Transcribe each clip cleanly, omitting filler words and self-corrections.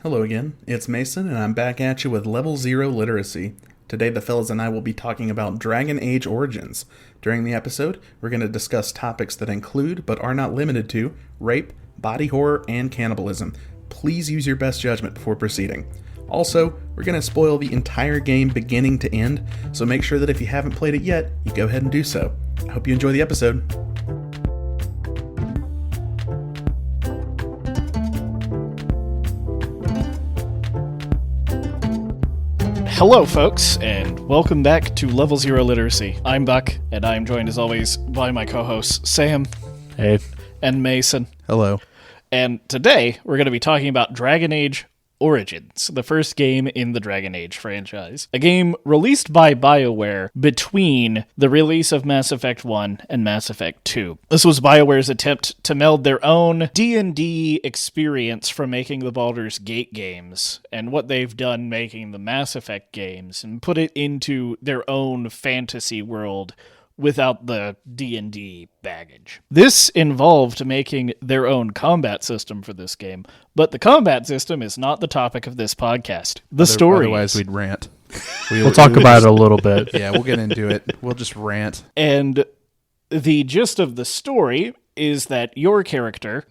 Hello again, it's Mason, and I'm back at you with Level 0 Literacy. Today, the fellas and I will be talking about Dragon Age Origins. During the episode, we're going to discuss topics that include, but are not limited to, rape, body horror, and cannibalism. Please use your best judgment before proceeding. Also, we're going to spoil the entire game beginning to end, so make sure that if you haven't played it yet, you go ahead and do so. I hope you enjoy the episode. Hello, folks, and welcome back to Level 0 Literacy. I'm Buck, and I'm joined, as always, by my co-hosts, Sam. Hey. And Mason. Hello. And today, we're going to be talking about Dragon Age Origins, the first game in the Dragon Age franchise. A game released by Bioware between the release of Mass Effect 1 and Mass Effect 2. This was Bioware's attempt to meld their own D&D experience from making the Baldur's Gate games and what they've done making the Mass Effect games and put it into their own fantasy world without the D&D baggage. This involved making their own combat system for this game, but the combat system is not the topic of this podcast. The story Otherwise, we'd rant. We'll talk about it a little bit. Yeah, we'll get into it. We'll just rant. And the gist of the story is that your character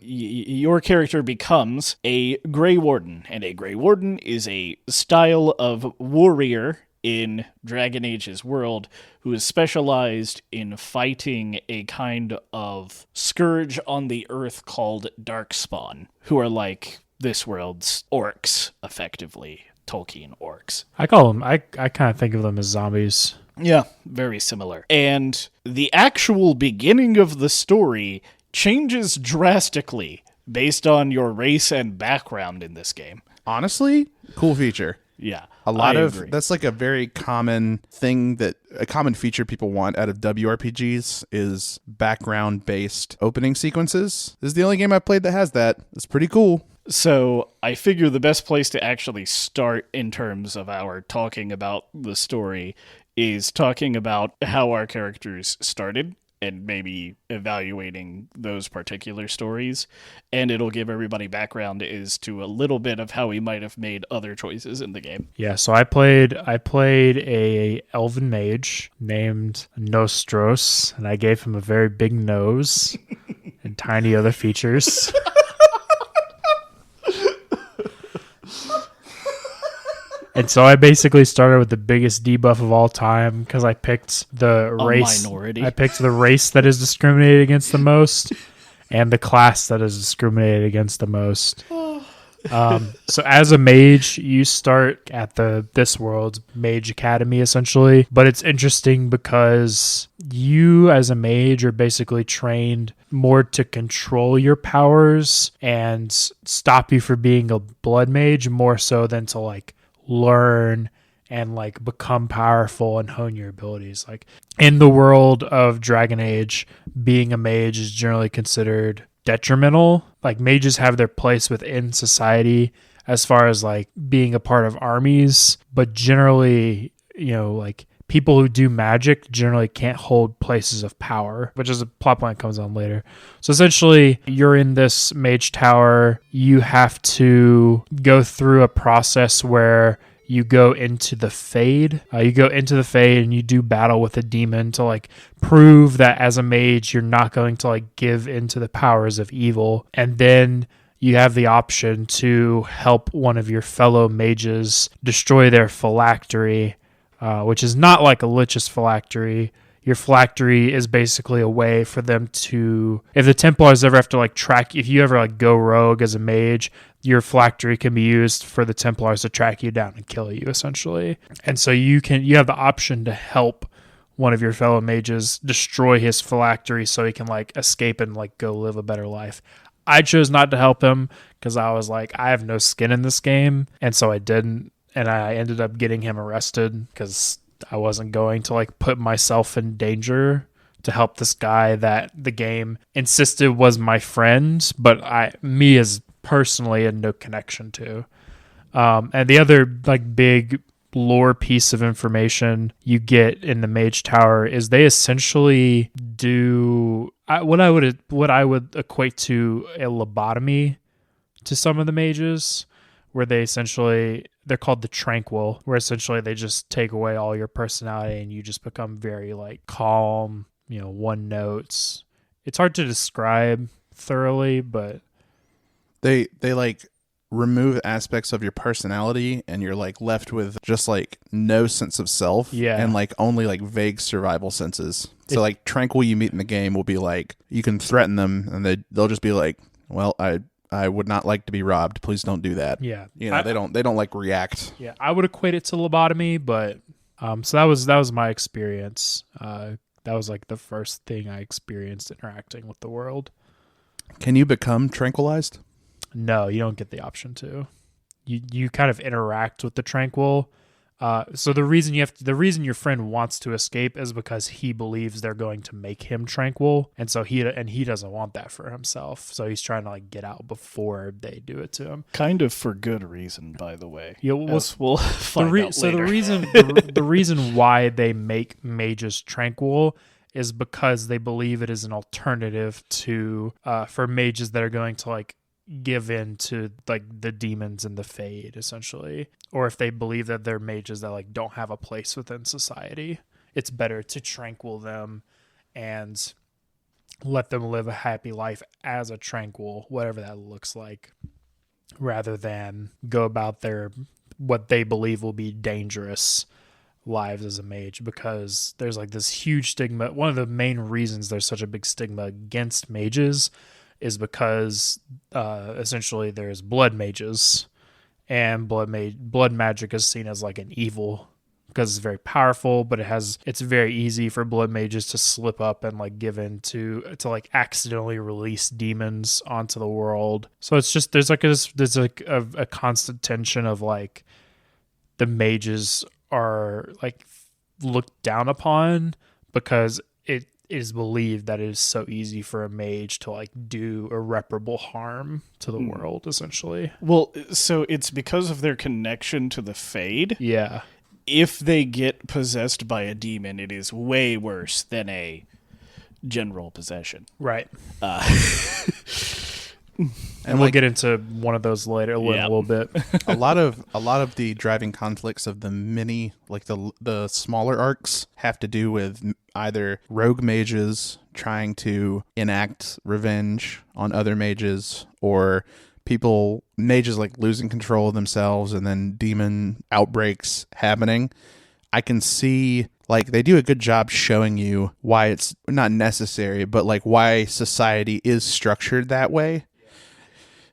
becomes a Grey Warden, and a Grey Warden is a style of warrior in Dragon Age's world who is specialized in fighting a kind of scourge on the earth called Darkspawn, who are like this world's orcs, effectively. Tolkien orcs. I call them, I kind of think of them as zombies. Yeah, very similar. And the actual beginning of the story changes drastically based on your race and background in this game. Honestly, cool feature. Yeah. That's like a very common thing, that a common feature people want out of WRPGs is background based opening sequences. This is the only game I've played that has that. It's pretty cool. So I figure the best place to actually start in terms of our talking about the story is talking about how our characters started and maybe evaluating those particular stories. And it'll give everybody background as to a little bit of how we might have made other choices in the game. Yeah, so I played a elven mage named Nostros, and I gave him a very big nose and tiny other features. And so I basically started with the biggest debuff of all time because I picked the race. Minority. I picked the race that is discriminated against the most and the class that is discriminated against the most. So as a mage, you start at this world's Mage Academy, essentially. But it's interesting because you, as a mage, are basically trained more to control your powers and stop you from being a blood mage more so than to, like, learn and like become powerful and hone your abilities. Like in the world of Dragon Age, being a mage is generally considered detrimental. Like mages have their place within society as far as like being a part of armies, but generally, you know, like people who do magic generally can't hold places of power, which is a plot point that comes on later. So essentially, you're in this mage tower. You have to go through a process where you go into the Fade. And you do battle with a demon to like prove that as a mage, you're not going to like give into the powers of evil. And then you have the option to help one of your fellow mages destroy their phylactery, which is not like a lich's phylactery. Your phylactery is basically a way for them to, if the Templars ever have to like track, if you ever like go rogue as a mage, your phylactery can be used for the Templars to track you down and kill you, essentially. And so you have the option to help one of your fellow mages destroy his phylactery so he can like escape and like go live a better life. I chose not to help him because I was like, I have no skin in this game, and so I didn't. And I ended up getting him arrested because I wasn't going to like put myself in danger to help this guy that the game insisted was my friend, but me as personally had no connection to. And the other like big lore piece of information you get in the Mage Tower is they essentially do what I would equate to a lobotomy to some of the mages, where they're called the Tranquil, where essentially they just take away all your personality and you just become very like calm, one notes. It's hard to describe thoroughly, but They like remove aspects of your personality and you're like left with just like no sense of self and like only like vague survival senses. So like Tranquil you meet in the game will be like, you can threaten them and they'll just be like, well, I would not like to be robbed. Please don't do that. Yeah. They don't like react. Yeah. I would equate it to lobotomy, but so that was my experience. That was like the first thing I experienced interacting with the world. Can you become tranquilized? No, you don't get the option to. You kind of interact with the Tranquil. So the reason your friend wants to escape is because he believes they're going to make him Tranquil, and so he doesn't want that for himself. So he's trying to like get out before they do it to him. Kind of for good reason, by the way. Yeah, We'll find out later. So the reason why they make mages Tranquil is because they believe it is an alternative to for mages that are going to like give in to like the demons and the fade essentially, or if they believe that they're mages that like don't have a place within society, it's better to tranquil them and let them live a happy life as a Tranquil, whatever that looks like, rather than go about their what they believe will be dangerous lives as a mage, because there's like this huge stigma. One of the main reasons there's such a big stigma against mages is because essentially there's blood mages, and blood magic is seen as like an evil because it's very powerful, but it's very easy for blood mages to slip up and like give in to like accidentally release demons onto the world. So it's just there's a constant tension of like the mages are like looked down upon because it is believed that it is so easy for a mage to like do irreparable harm to the world, essentially. Well, so it's because of their connection to the Fade. Yeah. If they get possessed by a demon, it is way worse than a general possession. Right. And we'll get into one of those later in a little bit. a lot of the driving conflicts of the mini, like the smaller arcs, have to do with either rogue mages trying to enact revenge on other mages, or mages like losing control of themselves and then demon outbreaks happening. I can see like they do a good job showing you why it's not necessary, but like why society is structured that way.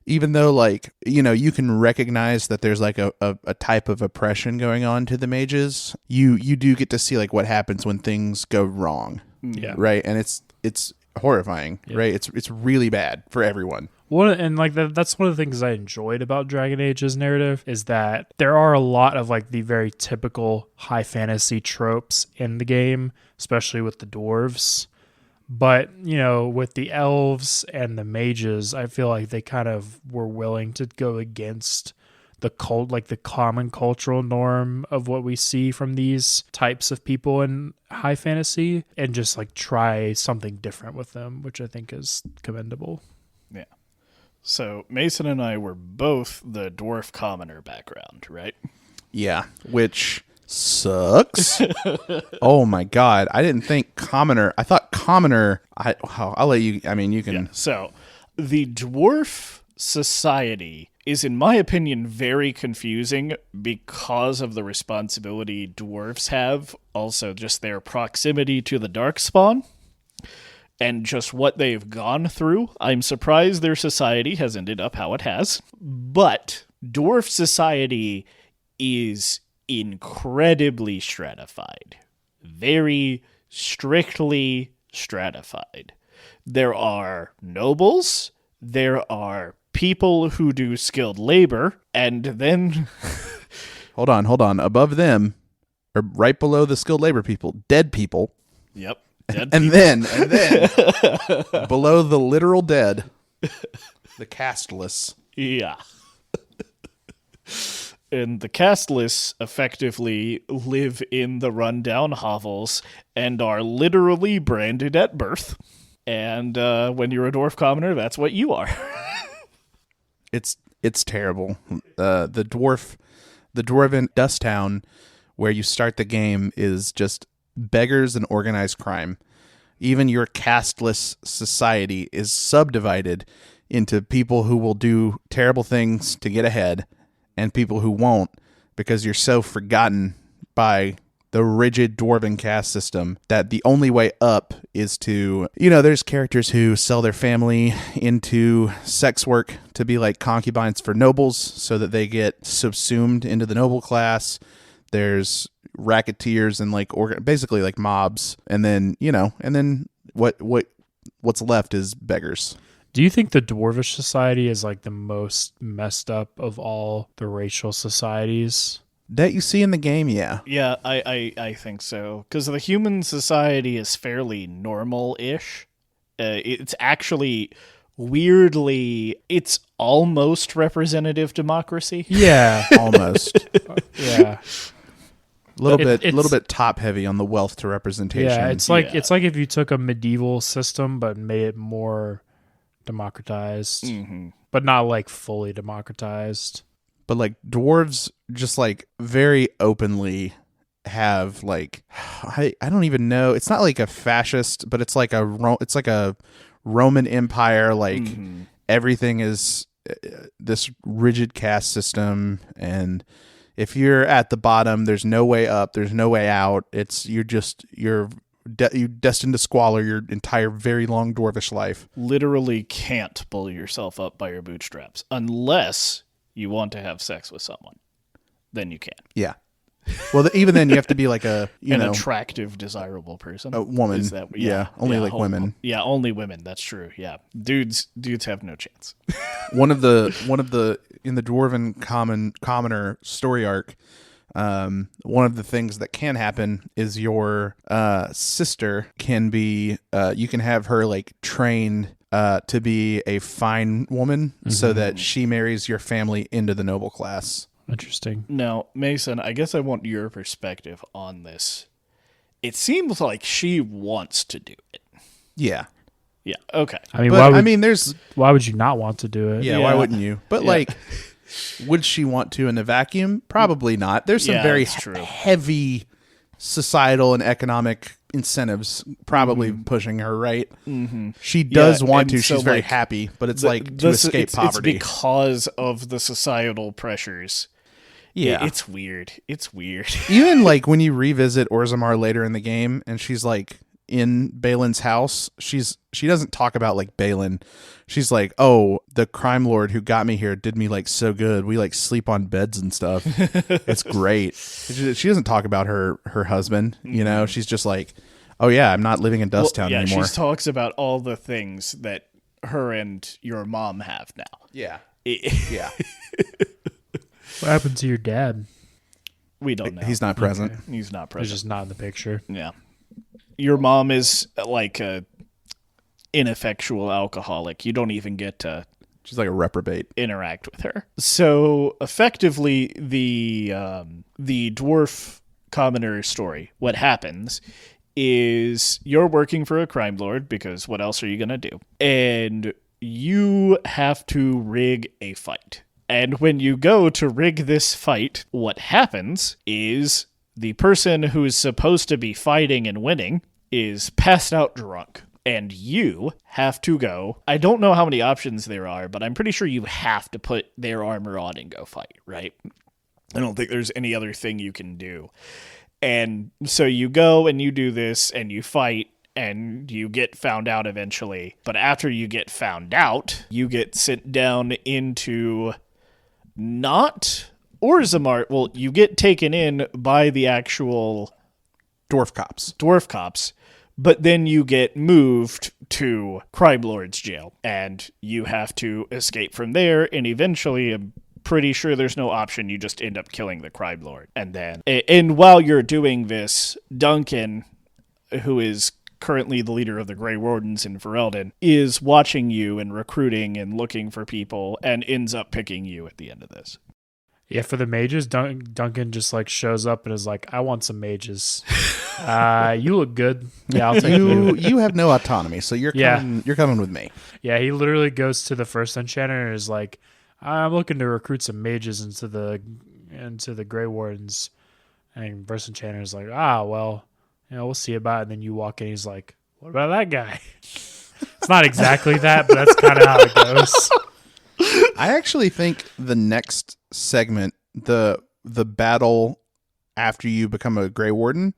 Even though, like, you can recognize that there's like a type of oppression going on to the mages, you do get to see like what happens when things go wrong. Yeah. Right. And it's horrifying. Yeah. Right. It's really bad for everyone. That's one of the things I enjoyed about Dragon Age's narrative, is that there are a lot of like the very typical high fantasy tropes in the game, especially with the dwarves. But, with the elves and the mages, I feel like they kind of were willing to go against the common cultural norm of what we see from these types of people in high fantasy, and just like try something different with them, which I think is commendable. Yeah. So Mason and I were both the dwarf commoner background, right? Yeah, which sucks. Oh my god, I didn't think commoner. I thought commoner. I'll let you. I mean, you can. Yeah. So the dwarf society is, in my opinion, very confusing because of the responsibility dwarves have. Also, just their proximity to the darkspawn and just what they've gone through. I'm surprised their society has ended up how it has. But dwarf society is incredibly stratified, very strictly stratified. There are nobles, there are people who do skilled labor, and then hold on, above them, or right below the skilled labor people, dead people. Yep. And then below the literal dead, the castless. Yeah. And the castless effectively live in the rundown hovels and are literally branded at birth. And when you're a dwarf commoner, that's what you are. It's It's terrible. The dwarven dust town where you start the game is just beggars and organized crime. Even your casteless society is subdivided into people who will do terrible things to get ahead and people who won't, because you're so forgotten by the rigid dwarven caste system that the only way up is to, there's characters who sell their family into sex work to be like concubines for nobles so that they get subsumed into the noble class. There's racketeers and basically like mobs. And then, what's left is beggars. Do you think the dwarvish society is like the most messed up of all the racial societies? That you see in the game, yeah. Yeah, I think so. Because the human society is fairly normal-ish. It's actually, weirdly, it's almost representative democracy. Yeah. Almost. Yeah. A little bit top heavy on the wealth to representation. Yeah, it's like if you took a medieval system but made it more democratized, but not like fully democratized. But like dwarves just like very openly have like I don't even know. It's not like a fascist, but it's like a Roman Empire. Like everything is this rigid caste system, and if you're at the bottom, there's no way up. There's no way out. You're destined to squalor your entire very long dwarvish life. Literally can't pull yourself up by your bootstraps unless you want to have sex with someone. Then you can. Yeah. Well, even then, you have to be like an attractive, desirable person. A woman. Is that, only women. Yeah, only women. That's true. Yeah, dudes have no chance. one of the in the dwarven commoner story arc, one of the things that can happen is your sister can be you can have her like trained to be a fine woman so that she marries your family into the noble class. Interesting. Now, Mason, I guess I want your perspective on this. It seems like she wants to do it. Yeah. Yeah. Okay. I mean, why would you not want to do it? Yeah. Why wouldn't you? But would she want to in a vacuum? Probably not. There's some very heavy societal and economic incentives probably pushing her, right? She does want to. She's very happy, but it's to escape poverty. It's because of the societal pressures. Yeah. It's weird. Even when you revisit Orzammar later in the game and she's in Balin's house, she doesn't talk about Balin. She's like, oh, the crime lord who got me here did me so good. We sleep on beds and stuff. It's great. She doesn't talk about her husband. She's just like, oh yeah, I'm not living in Dust Town anymore. She talks about all the things that her and your mom have now. Yeah. Yeah. What happened to your dad? We don't know. He's not present. Okay. He's not present. He's just not in the picture. Yeah. Your mom is like a ineffectual alcoholic. You don't even get to... She's like a reprobate. Interact with her. So effectively, the dwarf commoner story, what happens is you're working for a crime lord, because what else are you going to do? And you have to rig a fight. And when you go to rig this fight, what happens is the person who is supposed to be fighting and winning is passed out drunk. And you have to go. I don't know how many options there are, but I'm pretty sure you have to put their armor on and go fight, right? I don't think there's any other thing you can do. And so you go and you do this and you fight and you get found out eventually. But after you get found out, you get sent down into not Orzammar. Well, you get taken in by the actual dwarf cops. But then you get moved to Crime Lord's jail, and you have to escape from there, and eventually, I'm pretty sure there's no option, you just end up killing the Crime Lord. And while you're doing this, Duncan, who is currently the leader of the Grey Wardens in Ferelden, is watching you and recruiting and looking for people, and ends up picking you at the end of this. Yeah, for the mages, Duncan just shows up and is like, I want some mages. You look good. Yeah, I'll take you. You have no autonomy, so you're coming with me. Yeah, he literally goes to the first enchanter and is like, I'm looking to recruit some mages into the Grey Wardens. And Burst Enchanter's like, well, we'll see about it. And then you walk in, he's like, what about that guy? It's not exactly that, but that's kind of how it goes. I actually think the next segment, the battle after you become a Grey Warden,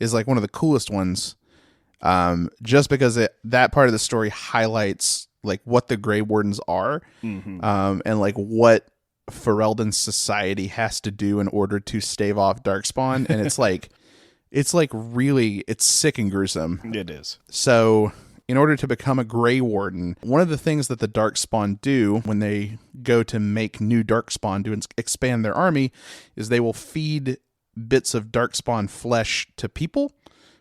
is like one of the coolest ones. Just because that part of the story highlights like what the Grey Wardens are, and like what Ferelden's society has to do in order to stave off Darkspawn, and it's like really, it's sick and gruesome. It is. So in order to become a Grey Warden, one of the things that the Darkspawn do when they go to make new Darkspawn to expand their army is they will feed bits of Darkspawn flesh to people,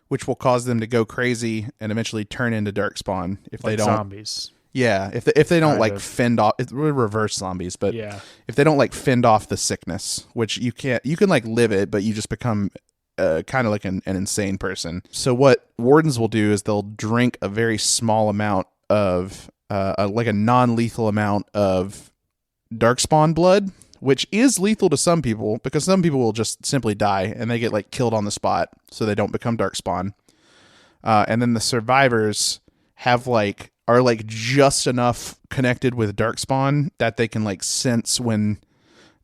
which will cause them to go crazy and eventually turn into Darkspawn if they don't. Zombies. Yeah, if they don't Kind like of. fend off, it's reverse zombies, but Yeah. if they don't like fend off the sickness, which you can like live it, but you just become kind of like an insane person. So what wardens will do is they'll drink a very small amount of like a non-lethal amount of Darkspawn blood, which is lethal to some people because some people will just simply die and they get like killed on the spot, so they don't become Darkspawn. And then the survivors are just enough connected with Darkspawn that they can like sense when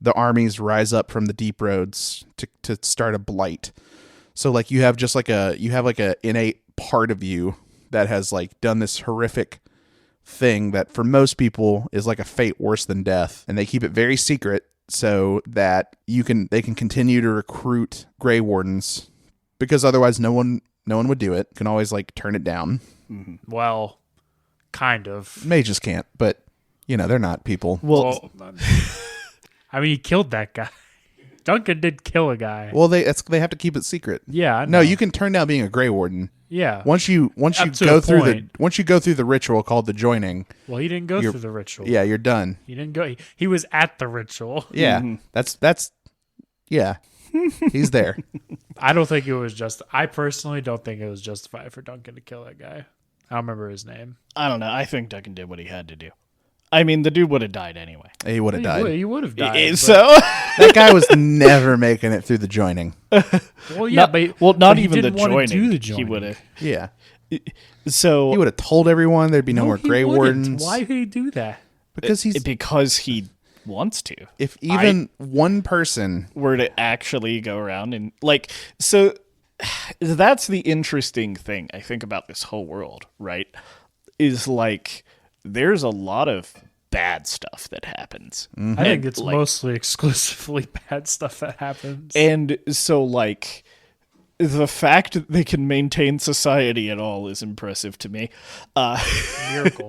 the armies rise up from the deep roads to start a blight. So like you have a innate part of you that has like done this horrific thing that for most people is like a fate worse than death, and they keep it very secret so that they can continue to recruit Grey Wardens, because otherwise no one would do it. Can always like turn it down. Well, kind of. Mages can't, but they're not people. Well, I mean, he killed that guy. Duncan did kill a guy. Well, they have to keep it secret. Yeah, I know. No, you can turn down being a Grey Warden. Yeah. Once you to go a through point. once you go through the ritual called the joining, Well, he didn't go through the ritual. yeah, you're done. He didn't go. He was at the ritual. Yeah, that's yeah. He's there. I don't think it was just. I personally don't think it was justified for Duncan to kill that guy. I don't remember his name. I don't know. I think Duncan did what he had to do. I mean, the dude would have died anyway. He would have died. He would have died. So, That guy was never making it through the joining. Well, yeah, not but he even the didn't want joining. to do the He joining. would have. Yeah, So he would have told everyone there'd be no more he Grey wouldn't. Wardens. Why would he do that? Because because he wants to. if even one person. Were to actually go around and so that's the interesting thing I think about this whole world, right? Is like there's a lot of bad stuff that happens. I think it's mostly exclusively bad stuff that happens. And so like the fact that they can maintain society at all is impressive to me. Miracle.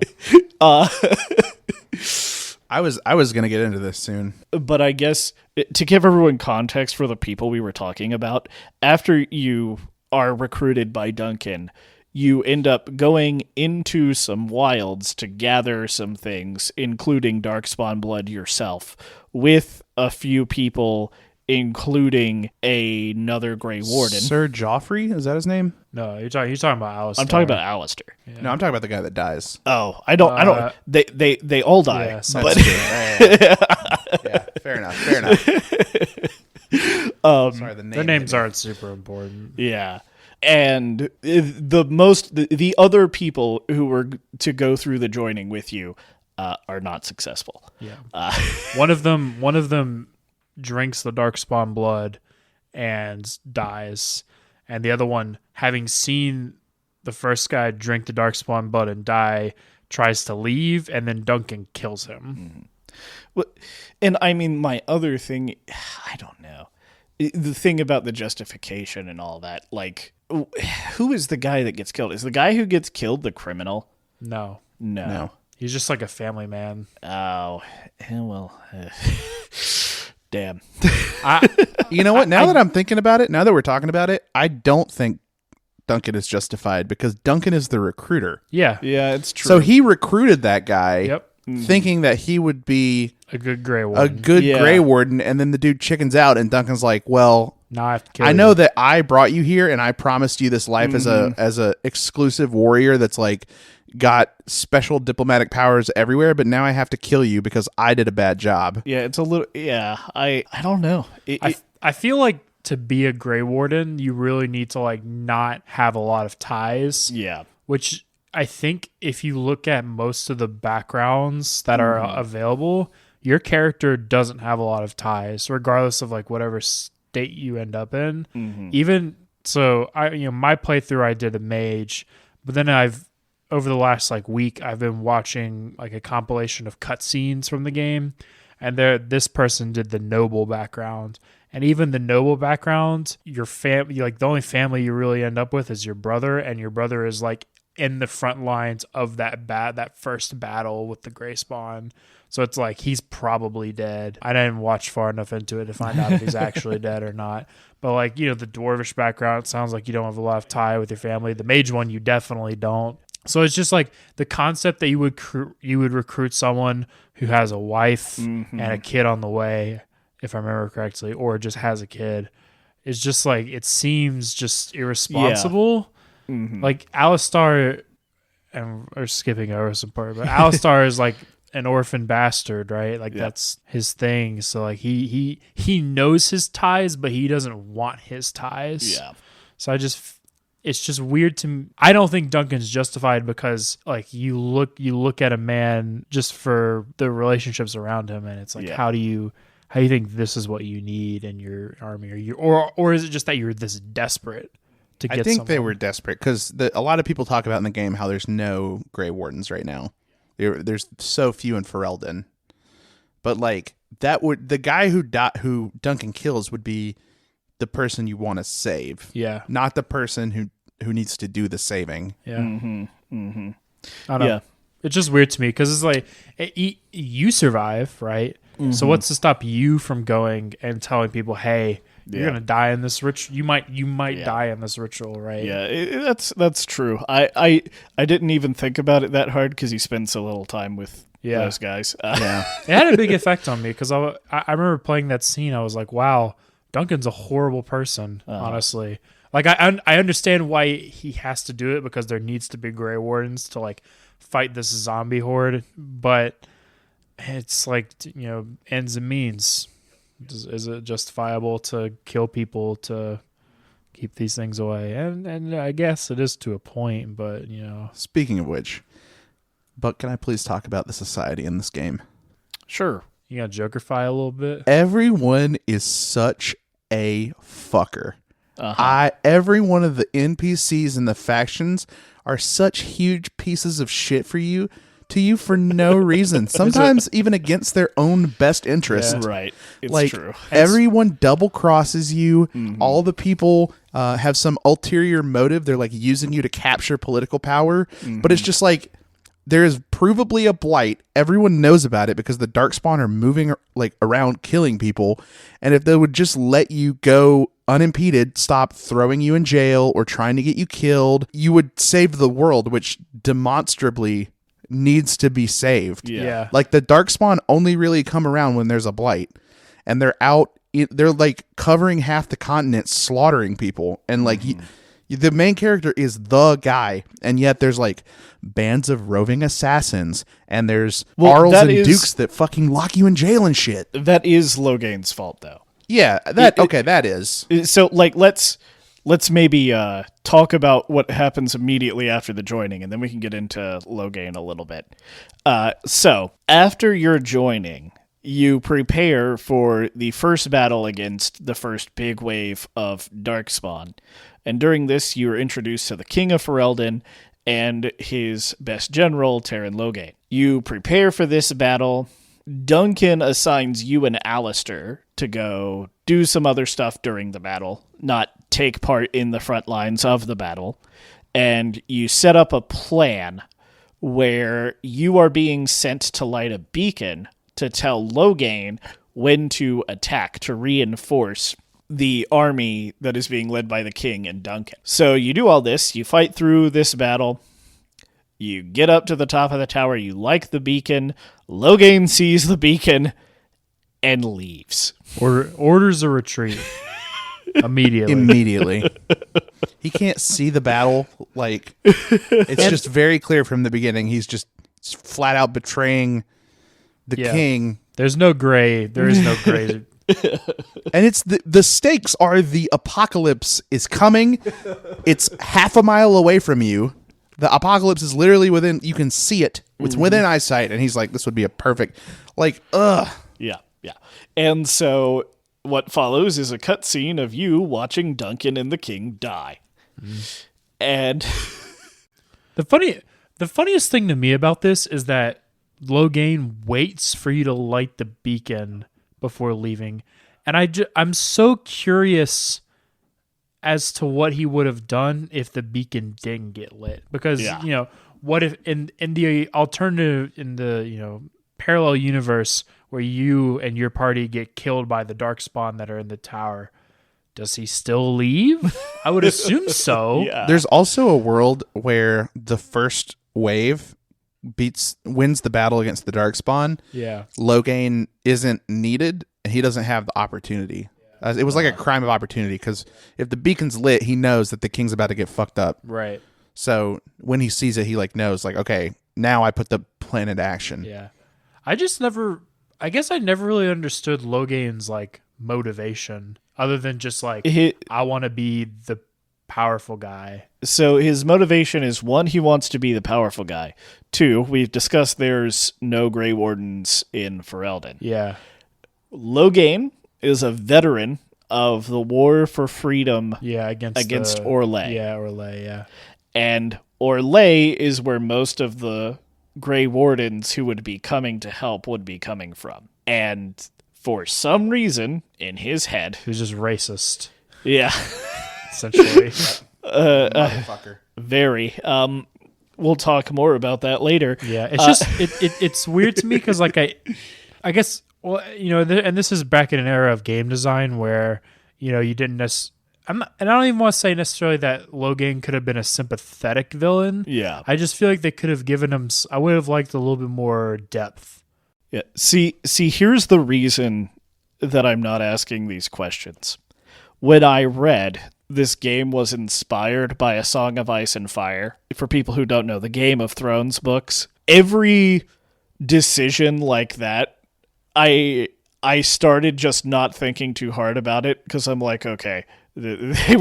I was gonna get into this soon. But I guess to give everyone context for the people we were talking about, after you are recruited by Duncan, you end up going into some wilds to gather some things, including Darkspawn blood yourself, with a few people, including another Grey Warden. Sir Joffrey, is that his name? No, you're talking about Alistair. I'm talking about Alistair. No, I'm talking about the guy that dies. Oh, I don't. They all die. Yeah, But Yeah, fair enough. Sorry, Their names aren't super important. yeah. And the other people who were to go through the joining with you are not successful. Yeah. One of them drinks the Darkspawn blood and dies, and the other one, having seen the first guy drink the Darkspawn blood and die, tries to leave, and then Duncan kills him. Well, and I mean, my other thing, I don't know. The thing about the justification and all that, like, who is the guy that gets killed? Is the guy who gets killed the criminal? No. He's just like a family man. Oh, well, damn. You know what? Now that I'm thinking about it, now that we're talking about it, I don't think Duncan is justified because Duncan is the recruiter. Yeah. Yeah, it's true. So he recruited that guy Yep. thinking that he would be A good Grey a Warden. good Yeah. Grey Warden, and then the dude chickens out, and Duncan's like, well, Now I have to kill I you. know that I brought you here and I promised you this life as a exclusive warrior that's like got special diplomatic powers everywhere, but now I have to kill you because I did a bad job. Yeah, it's a little. Yeah, I don't know. I feel like to be a Grey Warden, you really need to like not have a lot of ties. Yeah. Which I think if you look at most of the backgrounds that are available, your character doesn't have a lot of ties, regardless of like whatever state you end up in. Even so, my playthrough, I did a mage, but then over the last like week, I've been watching like a compilation of cutscenes from the game, and this person did the noble background. And even the noble background, your family, like the only family you really end up with is your brother, and your brother is like in the front lines of that first battle with the Grey Spawn. So it's like he's probably dead. I didn't watch far enough into it to find out if he's actually dead or not. But like, the dwarvish background, it sounds like you don't have a lot of tie with your family. The mage one, you definitely don't. So it's just like the concept that you would recruit someone who has a wife and a kid on the way, if I remember correctly, or just has a kid, is just like, it seems just irresponsible. Yeah. Like Alistar, and we're skipping over some part, but Alistar is like an orphan bastard, right? Like that's his thing. So like he knows his ties, but he doesn't want his ties. Yeah. So it's just weird to me. I don't think Duncan's justified because like you look at a man just for the relationships around him, and it's like how do you think this is what you need in your army, or is it just that you're this desperate to get? I think someone? they were desperate because a lot of people talk about in the game how there's no Grey Wardens right now. There's so few in Ferelden, but like the guy who Duncan kills would be the person you want to save, not the person who needs to do the saving. I don't know. It's just weird to me because it's like you survive, right? So what's to stop you from going and telling people, hey, you're gonna die in this ritual. You might die in this ritual, right? Yeah, that's true. I didn't even think about it that hard because you spend so little time with those guys. It had a big effect on me because I remember playing that scene. I was like, wow, Duncan's a horrible person. Honestly, like I understand why he has to do it because there needs to be Grey Wardens to like fight this zombie horde, but it's like ends and means. Is it justifiable to kill people to keep these things away? And I guess it is to a point, but Speaking of which, Buck, can I please talk about the society in this game? Sure. You got Jokerify a little bit. Everyone is such a fucker. Every one of the NPCs and the factions are such huge pieces of shit for you for no reason. Sometimes even against their own best interest. Yeah. Right. It's like, true. Everyone double crosses you. All the people have some ulterior motive. They're like using you to capture political power. But it's just like there is provably a blight. Everyone knows about it because the Darkspawn are moving like around killing people. And if they would just let you go unimpeded, stop throwing you in jail or trying to get you killed, you would save the world, which demonstrably needs to be saved. Yeah. Like the Darkspawn only really come around when there's a blight, and they're out. They're like covering half the continent, slaughtering people, and like the main character is the guy, and yet there's like bands of roving assassins, and there's Arls and Dukes that fucking lock you in jail and shit. That is Loghain's fault, though. Yeah, that is. So like let's maybe talk about what happens immediately after the joining, and then we can get into Loghain a little bit. So after your joining, you prepare for the first battle against the first big wave of Darkspawn. And during this, you are introduced to the King of Ferelden and his best general, Terran Loghain. You prepare for this battle. Duncan assigns you and Alistair to go do some other stuff during the battle, not take part in the front lines of the battle. And you set up a plan where you are being sent to light a beacon to tell Loghain when to attack, to reinforce the army that is being led by the king and Duncan. So you do all this, you fight through this battle, you get up to the top of the tower, you light the beacon, Loghain sees the beacon and leaves. Orders a retreat immediately. He can't see the battle. Like, it's just very clear from the beginning. He's just flat out betraying the king. There's no gray. There is no gray. And it's the stakes are the apocalypse is coming. It's half a mile away from you. The apocalypse is literally within. You can see it. It's within eyesight. And he's like, this would be a perfect. Like, ugh. Yeah. And so what follows is a cutscene of you watching Duncan and the king die. And The funniest thing to me about this is that Logain waits for you to light the beacon before leaving, and I'm so curious as to what he would have done if the beacon didn't get lit. Because what if in the alternative, in the parallel universe where you and your party get killed by the darkspawn that are in the tower, does he still leave? I would assume so. Yeah. There's also a world where the first wave wins the battle against the darkspawn. Yeah. Logain isn't needed, and he doesn't have the opportunity. It was like a crime of opportunity, because if the beacon's lit, he knows that the king's about to get fucked up. Right. So when he sees it, he knows, okay, now I put the plan into action. Yeah. I guess I never really understood Logain's motivation, other than just I want to be the powerful guy. So his motivation is, 1, he wants to be the powerful guy. 2, we've discussed there's no Grey Wardens in Ferelden. Yeah. Logain is a veteran of the war for freedom against Orlais. Yeah, Orlais, yeah. And Orlais is where most of the Grey Wardens who would be coming to help would be coming from. And for some reason, in his head... Who's just racist. Yeah. Essentially. Motherfucker. Very. We'll talk more about that later. Yeah, it's just it's weird to me because I guess and this is back in an era of game design where you didn't and I don't even want to say necessarily that Logain could have been a sympathetic villain. Yeah. I just feel like they could have given him. I would have liked a little bit more depth. Yeah. See. Here's the reason that I'm not asking these questions. When I read this game was inspired by A Song of Ice and Fire, for people who don't know, the Game of Thrones books, every decision like that, I started just not thinking too hard about it, because I'm like, okay, they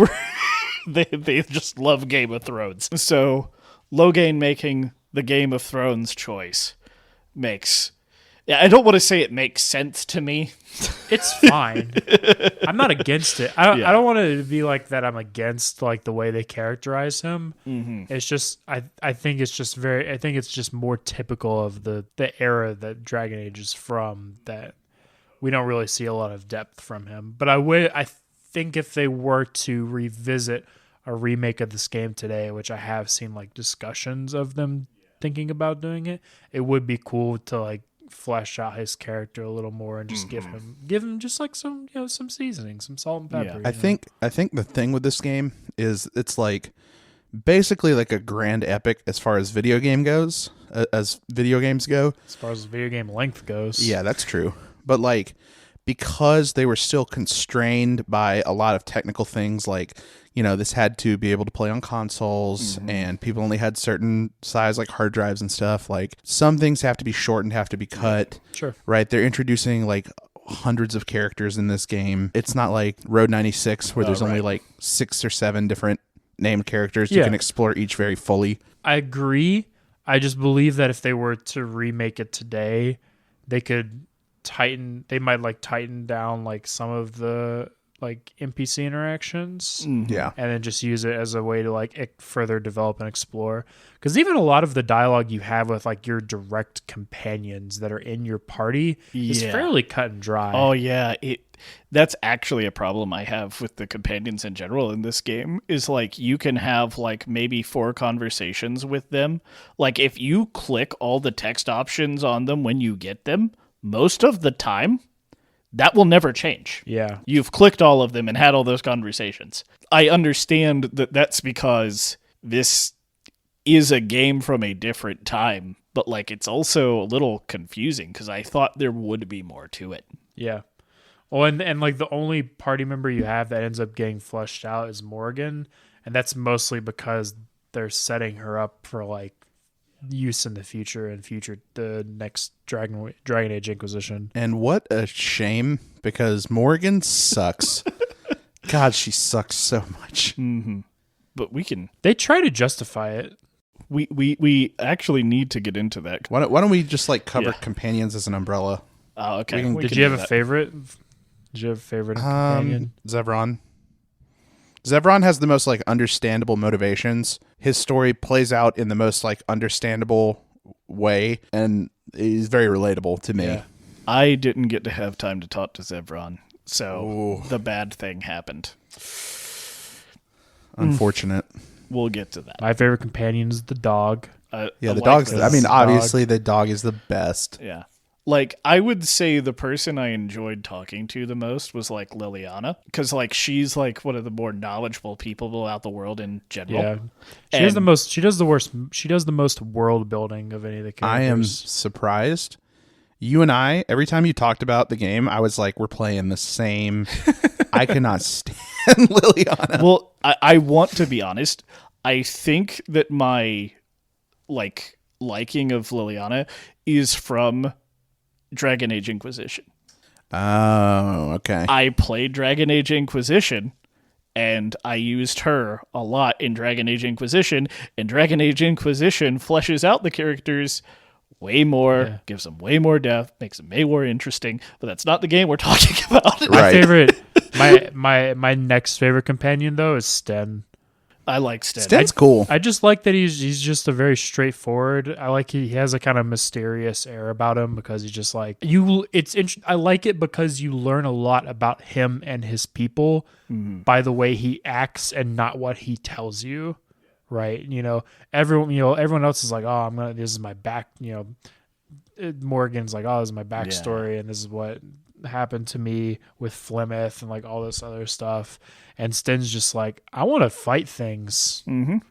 just love Game of Thrones. So Logain making the Game of Thrones choice makes... Yeah, I don't want to say it makes sense to me. It's fine. I'm not against it. I don't want it to be like that. I'm against the way they characterize him. Mm-hmm. It's just I think it's just more typical of the era that Dragon Age is from, that we don't really see a lot of depth from him. But I think if they were to revisit a remake of this game today, which I have seen discussions of them thinking about doing it, it would be cool to flesh out his character a little more and just give him just some some seasoning, some salt and pepper. I think the thing with this game is it's basically a grand epic as far as video game goes, as video games go. As far as video game length goes. Yeah, that's true. But because they were still constrained by a lot of technical things, this had to be able to play on consoles, and people only had certain size hard drives and stuff. Some things have to be shortened, have to be cut. Sure. Right? They're introducing hundreds of characters in this game. It's not like Road 96 where there's only 6 or 7 different named characters. You can explore each very fully. I agree. I just believe that if they were to remake it today, they could tighten down some of the NPC interactions, yeah, and then just use it as a way to further develop and explore. Because even a lot of the dialogue you have with your direct companions that are in your party is fairly cut and dry. Oh yeah, that's actually a problem I have with the companions in general in this game. Is you can have maybe 4 conversations with them. If you click all the text options on them when you get them, most of the time, that will never change. Yeah. You've clicked all of them and had all those conversations. I understand that that's because this is a game from a different time, but it's also a little confusing because I thought there would be more to it. Yeah. Well, and the only party member you have that ends up getting fleshed out is Morgan. and that's mostly because they're setting her up for like use in the future and the next Dragon Age Inquisition. And what a shame, because Morgan sucks. God, she sucks so much. But we can. They try to justify it. We actually need to get into that. Why don't we just like cover Yeah. companions as an umbrella? Oh, okay. Did you have a favorite? Did you have a favorite companion? Zevron. Zevron has the most like understandable motivations. His story plays out in the most like understandable way, and is very relatable to me. Yeah. I didn't get to have time to talk to Zevron, so Ooh. the bad thing happened. Unfortunate. We'll get to that. My favorite companion is the dog. Yeah, I the like dog's. this. I mean, Dog. obviously, the dog is the best. Yeah. Like, I would say the person I enjoyed talking to the most was, like, Liliana. Because, like, she's, like, one of the more knowledgeable people about the world in general. Yeah, And- She does the most world building of any of the characters. I am surprised. You and I, every time you talked about the game, I was like, we're playing the same. I cannot stand Liliana. Well, I want to be honest. I think that my, like, liking of Liliana is from Dragon Age Inquisition. Oh, okay. I played Dragon Age Inquisition, and I used her a lot in Dragon Age Inquisition, and Dragon Age Inquisition fleshes out the characters way more, gives them way more depth, makes them way more interesting, but that's not the game we're talking about. Right. My favorite, my next favorite companion though is Sten. I like Sten. Sten's cool. I just like that he's just a very straightforward. I like he has a kind of mysterious air about him because he's just like you. I like it because you learn a lot about him and his people by the way he acts and not what he tells you. Right? Everyone else is like, oh, this is my back. Morgan's like, oh, this is my backstory and this is what happened to me with Flemeth and like all this other stuff. And Sten's just like, I want to fight things and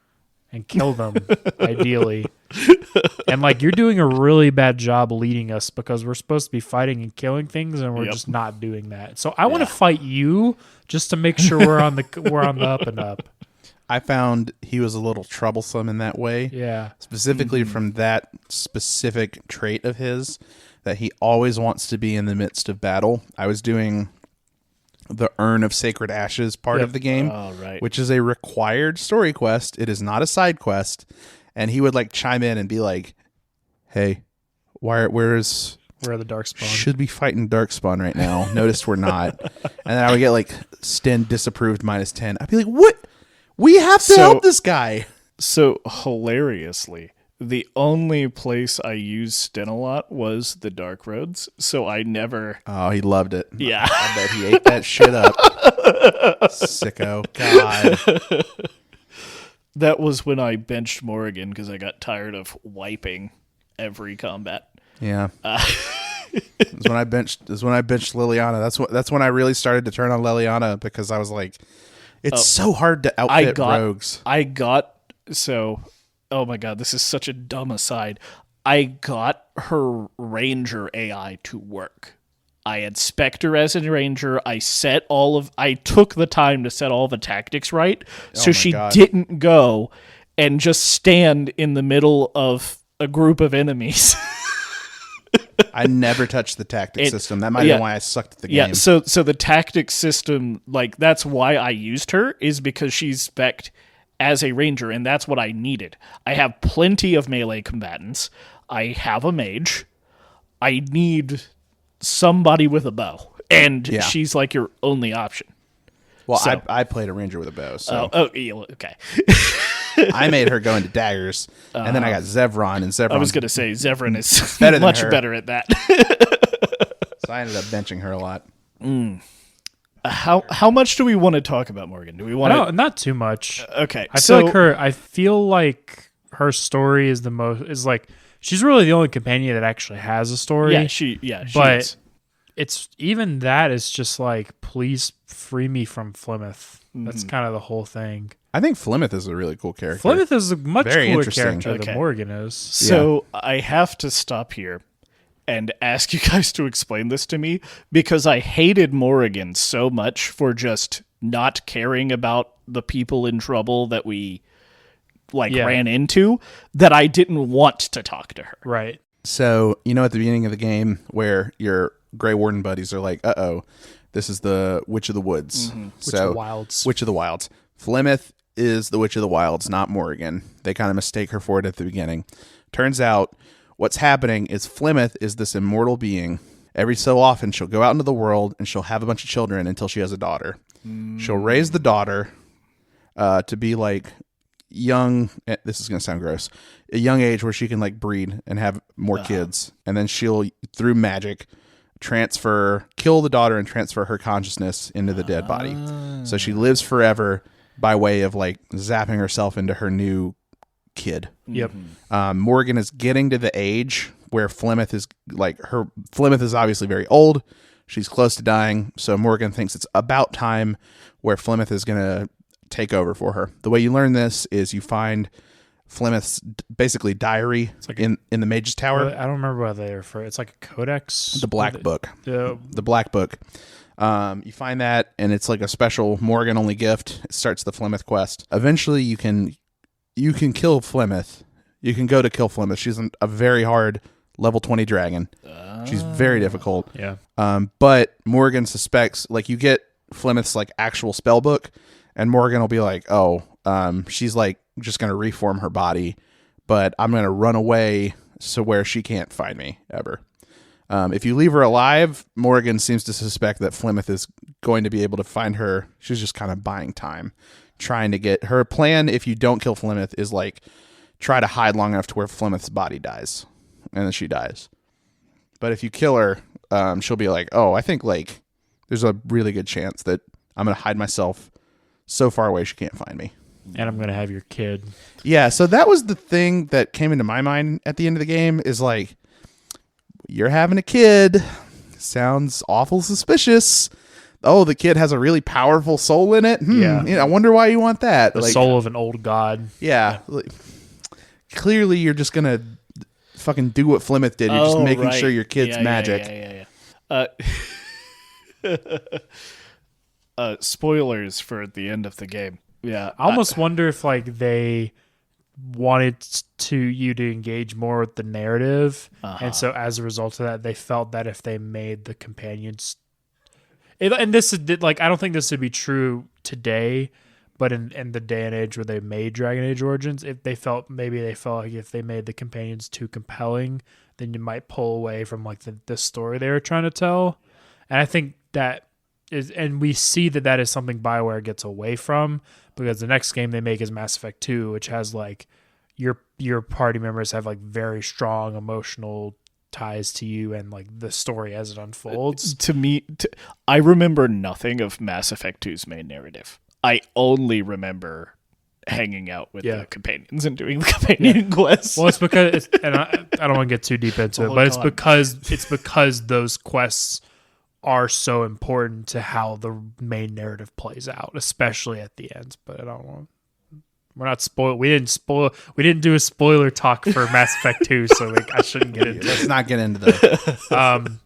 kill them, ideally. And like, you're doing a really bad job leading us because we're supposed to be fighting and killing things, and we're just not doing that. So I want to fight you just to make sure we're on the up and up. I found he was a little troublesome in that way. Yeah. Specifically from that specific trait of his, that he always wants to be in the midst of battle. I was doing the Urn of Sacred Ashes part of the game, which is a required story quest. It is not a side quest. And he would like chime in and be like, hey, where are the Darkspawn? should be fighting Darkspawn right now. Noticed we're not. And then I would get like Sten disapproved -10. I'd be like, what? We have to help this guy. So hilariously, the only place I used Sten a lot was the Dark Roads. So I never. Oh, he loved it. Yeah. I bet he ate that shit up. Sicko. God. That was when I benched Morrigan because I got tired of wiping every combat. Yeah. That's when I benched Liliana. That's when I really started to turn on Liliana, because I was like, it's so hard to outfit rogues. Oh my god, this is such a dumb aside. I got her ranger AI to work. I had Spectre as a ranger. I took the time to set all the tactics right, so my she God. didn't go and just stand in the middle of a group of enemies. I never touched the tactic system. That might be why I sucked at the game. Yeah, so the tactics system, like, that's why I used her, is because she's spec'd as a ranger, and that's what I needed. I have plenty of melee combatants. I have a mage. I need somebody with a bow, and she's like your only option. Well, So- I played a ranger with a bow, so Okay. I made her go into daggers, and then I got Zevron, and Zevron. I was going to say Zevran is Better than much her. better at that. So I ended up benching her a lot. How much do we want to talk about Morgan? Do we want No, to? not too much. Okay, I feel like her story is she's really the only companion that actually has a story. Yeah, she but is. it's even that is just like, please free me from Flemeth. That's kind of the whole thing. I think Flemeth is a really cool character. Flemeth is a much Very cooler interesting. character Okay. than Morgan is. So I have to stop here and ask you guys to explain this to me, because I hated Morrigan so much for just not caring about the people in trouble that we Yeah. ran into, that I didn't want to talk to her. Right. So, at the beginning of the game where your Grey Warden buddies are like, uh-oh, this is the Witch of the Woods. Witch of the Wilds. Witch of the Wilds. Flemeth is the Witch of the Wilds, not Morrigan. They kind of mistake her for it at the beginning. Turns out what's happening is Flemeth is this immortal being. Every so often, she'll go out into the world and she'll have a bunch of children until she has a daughter. She'll raise the daughter to be like young, this is going to sound gross, a young age where she can like breed and have more kids. And then she'll, through magic, kill the daughter and transfer her consciousness into the dead body. So she lives forever by way of like zapping herself into her new kid. Yep. Morgan is getting to the age where Flemeth is obviously very old. She's close to dying. So Morgan thinks it's about time where Flemeth is going to take over for her. The way you learn this is you find Flemeth's basically diary in the Mage's Tower. I don't remember what they refer. It's like a codex. The Black Book. The Black Book. You find that, and it's like a special Morgan only gift. It starts the Flemeth quest. Eventually, you can kill Flemeth. You can go to kill Flemeth. She's a very hard level 20 dragon. She's very difficult. Yeah. But Morgan suspects, like, you get Flemeth's like actual spell book, and Morgan will be like, she's like just gonna reform her body, but I'm gonna run away so where she can't find me ever. If you leave her alive, Morgan seems to suspect that Flemeth is going to be able to find her. She's just kind of buying time, trying to get her plan. If you don't kill Flemeth, is like try to hide long enough to where Flemeth's body dies, and then she dies. But if you kill her, she'll be like, I think like there's a really good chance that I'm gonna hide myself so far away she can't find me. And I'm going to have your kid. Yeah, so that was the thing that came into my mind at the end of the game is like, you're having a kid. Sounds awful suspicious. Oh, the kid has a really powerful soul in it? Yeah. I wonder why you want that. The soul of an old god. Yeah. Like, clearly, you're just going to fucking do what Flemeth did. You're just making sure your kid's magic. Spoilers for the end of the game. Yeah, I almost wonder if like they wanted you to engage more with the narrative, and so as a result of that, they felt that if they made the companions, and this is like I don't think this would be true today, but in the day and age where they made Dragon Age Origins, if they felt like if they made the companions too compelling, then you might pull away from like the story they were trying to tell, and I think that is, and we see that is something BioWare gets away from. Because the next game they make is Mass Effect 2, which has like your party members have like very strong emotional ties to you and like the story as it unfolds. I remember nothing of Mass Effect 2's main narrative. I only remember hanging out with the companions and doing the companion quests. Well, it's because and I don't want to get too deep into it, but it's because those quests are so important to how the main narrative plays out, especially at the end. But I don't want. We're not spoil. We didn't do a spoiler talk for Mass Effect 2, so I shouldn't get into. Let's not get into that.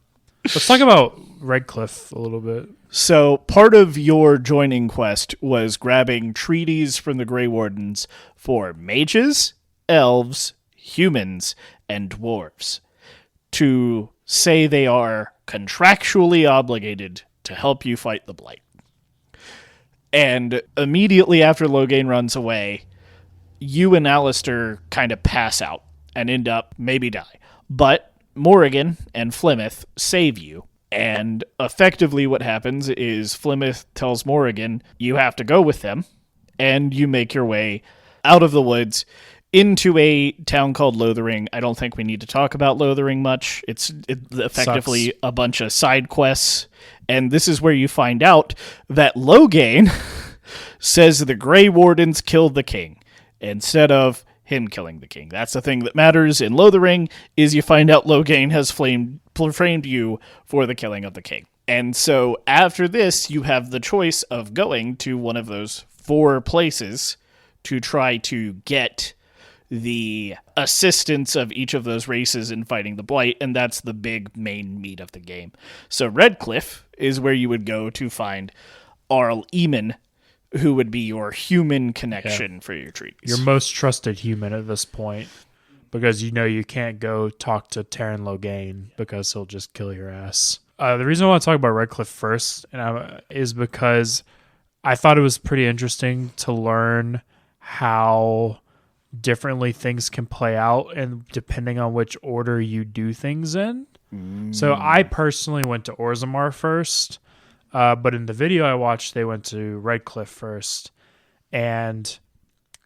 Let's talk about Redcliffe a little bit. So part of your joining quest was grabbing treaties from the Grey Wardens for mages, elves, humans, and dwarves to say they are contractually obligated to help you fight the Blight. And immediately after Loghain runs away, you and Alistair kind of pass out and end up maybe die. But Morrigan and Flemeth save you. And effectively what happens is Flemeth tells Morrigan, you have to go with them. And you make your way out of the woods into a town called Lothering. I don't think we need to talk about Lothering much. It's effectively a bunch of side quests. And this is where you find out that Loghain says the Grey Wardens killed the king instead of him killing the king. That's the thing that matters in Lothering, is you find out Loghain has framed you for the killing of the king. And so after this, you have the choice of going to one of those 4 places to try to get the assistance of each of those races in fighting the Blight, and that's the big main meat of the game. So Redcliffe is where you would go to find Arl Eamon, who would be your human connection for your trees. Your most trusted human at this point, because you know you can't go talk to Terran Logain because he'll just kill your ass. The reason I want to talk about Redcliffe first is because I thought it was pretty interesting to learn how differently things can play out and depending on which order you do things in. So I personally went to Orzammar first, but in the video I watched, they went to Redcliffe first. And,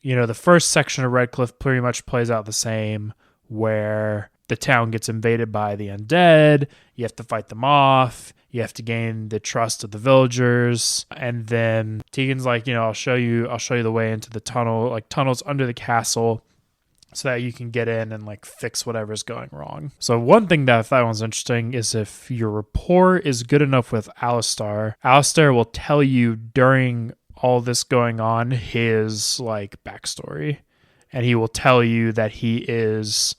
you know, the first section of Redcliffe pretty much plays out the same, where the town gets invaded by the undead. You have to fight them off. You have to gain the trust of the villagers. And then Tegan's like, you know, I'll show you the way into the tunnel, like tunnels under the castle, so that you can get in and like fix whatever's going wrong. So one thing that I thought was interesting is if your rapport is good enough with Alistair will tell you during all this going on his like backstory. And he will tell you that he is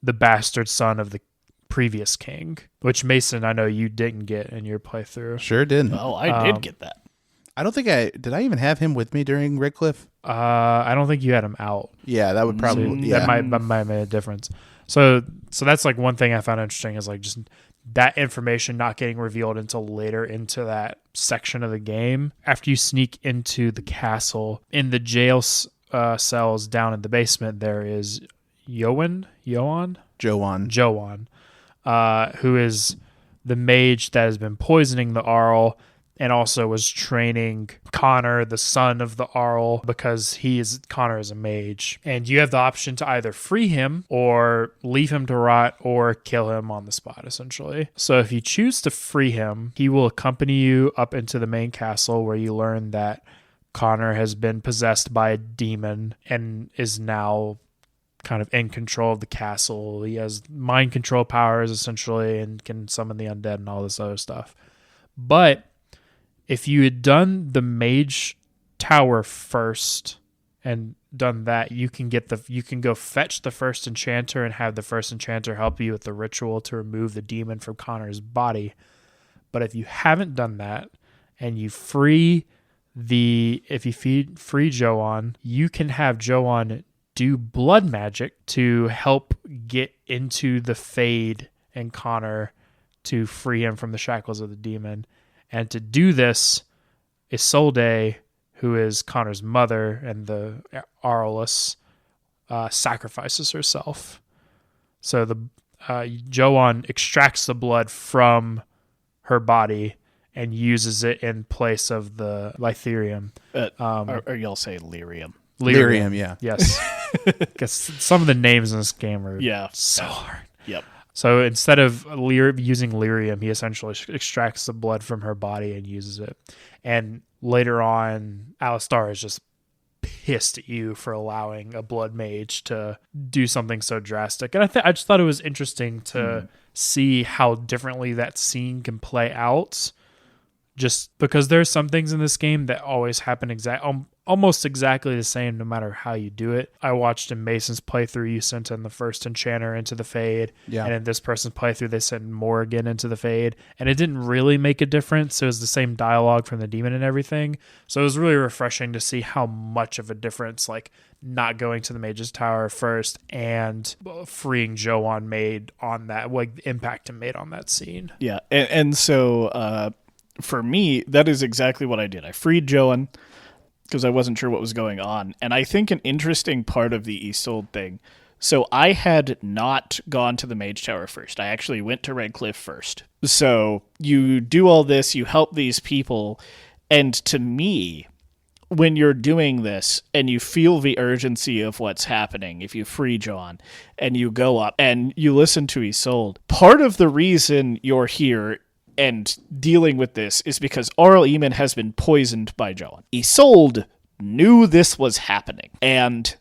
the bastard son of the previous king, which Mason, I know you didn't get in your playthrough. Sure did. Oh, I did get that. I don't think did I even have him with me during Redcliffe? I don't think you had him out. Yeah, that would probably That might have made a difference. So that's like one thing I found interesting is like just that information not getting revealed until later into that section of the game. After you sneak into the castle, in the jail cells down in the basement, there is Joan, who is the mage that has been poisoning the Arl and also was training Connor, the son of the Arl, because Connor is a mage. And you have the option to either free him or leave him to rot or kill him on the spot, essentially. So if you choose to free him, he will accompany you up into the main castle, where you learn that Connor has been possessed by a demon and is now kind of in control of the castle. He has mind control powers, essentially, and can summon the undead and all this other stuff. But if you had done the mage tower first and done that, you can go fetch the first enchanter and have the first enchanter help you with the ritual to remove the demon from Connor's body. But if you haven't done that and you free Joan, you can have Joan do blood magic to help get into the Fade and Connor to free him from the shackles of the demon. And to do this, Isolde, who is Connor's mother and the Arliss, sacrifices herself. So Joan extracts the blood from her body and uses it in place of the Lytherium. Or you'll say lyrium. Lyrium, yeah. Yes. Because some of the names in this game are so hard. Yep. So instead of using lyrium, he essentially extracts the blood from her body and uses it. And later on, Alistair is just pissed at you for allowing a blood mage to do something so drastic. And I just thought it was interesting to see how differently that scene can play out. Just because there's some things in this game that always happen almost exactly the same no matter how you do it. I watched in Mason's playthrough, you sent in the first enchanter into the Fade. Yeah. And in this person's playthrough, they sent Morrigan into the Fade. And it didn't really make a difference. It was the same dialogue from the demon and everything. So it was really refreshing to see how much of a difference, like, not going to the Mage's Tower first and freeing Joan made on that, like, the impact it made on that scene. Yeah. And so for me, that is exactly what I did. I freed Joan because I wasn't sure what was going on. And I think an interesting part of the Isolde thing, so I had not gone to the Mage Tower first. I actually went to Redcliffe first. So you do all this, you help these people, and to me, when you're doing this and you feel the urgency of what's happening, if you free Joan and you go up and you listen to Isolde, part of the reason you're here and dealing with this is because Aurel Eamon has been poisoned by Joan. Isolde knew this was happening and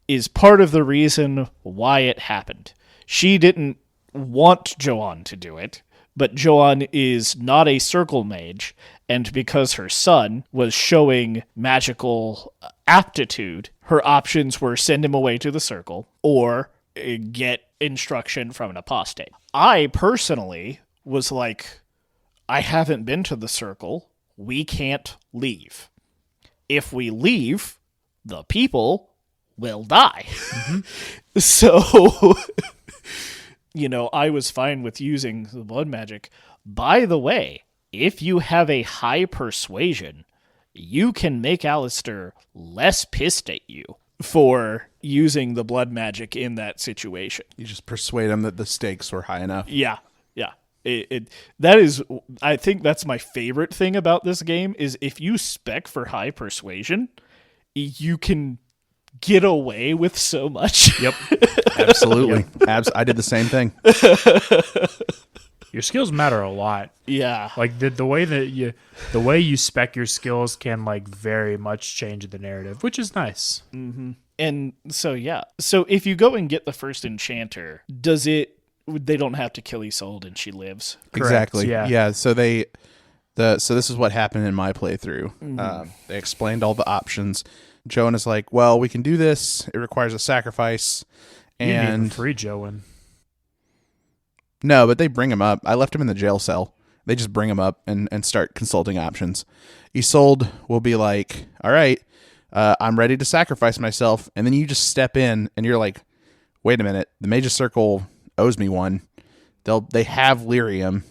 is part of the reason why it happened. She didn't want Joan to do it, but Joan is not a circle mage, and because her son was showing magical aptitude, her options were send him away to the circle or get instruction from an apostate. I personally was like, I haven't been to the circle. We can't leave. if we leave, the people will die. So, I was fine with using the blood magic. By the way, if you have a high persuasion, you can make Alistair less pissed at you for using the blood magic in that situation. You just persuade him that the stakes were high enough. Yeah. That is, I think that's my favorite thing about this game is if you spec for high persuasion, you can get away with so much. Yep. Absolutely. I did the same thing. Your skills matter a lot. Yeah. Like the way you spec your skills can like very much change the narrative, which is nice. And so, yeah. So if you go and get the first enchanter, they don't have to kill Isolde and she lives? Exactly. Yeah. So so this is what happened in my playthrough. They explained all the options. Joan is like, well, we can do this. It requires a sacrifice. You didn't even And free Joan. no, but they bring him up. I left him in the jail cell. They just bring him up and start consulting options. Isolde will be like, all right, I'm ready to sacrifice myself. And then you just step in and you're like, wait a minute. The Mage's Circle owes me one. They have lyrium.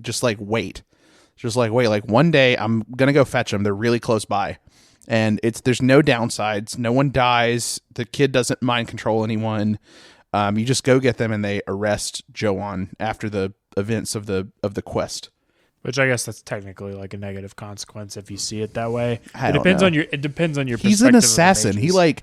Just like wait. Like one day I'm going to go fetch them. They're really close by. And there's no downsides. No one dies. The kid doesn't mind control anyone. You just go get them and they arrest Joan after the events of the quest. Which I guess that's technically like a negative consequence if you see it that way. I It don't depends know. on your. It depends on your. He's an perspective of the assassin. He mages.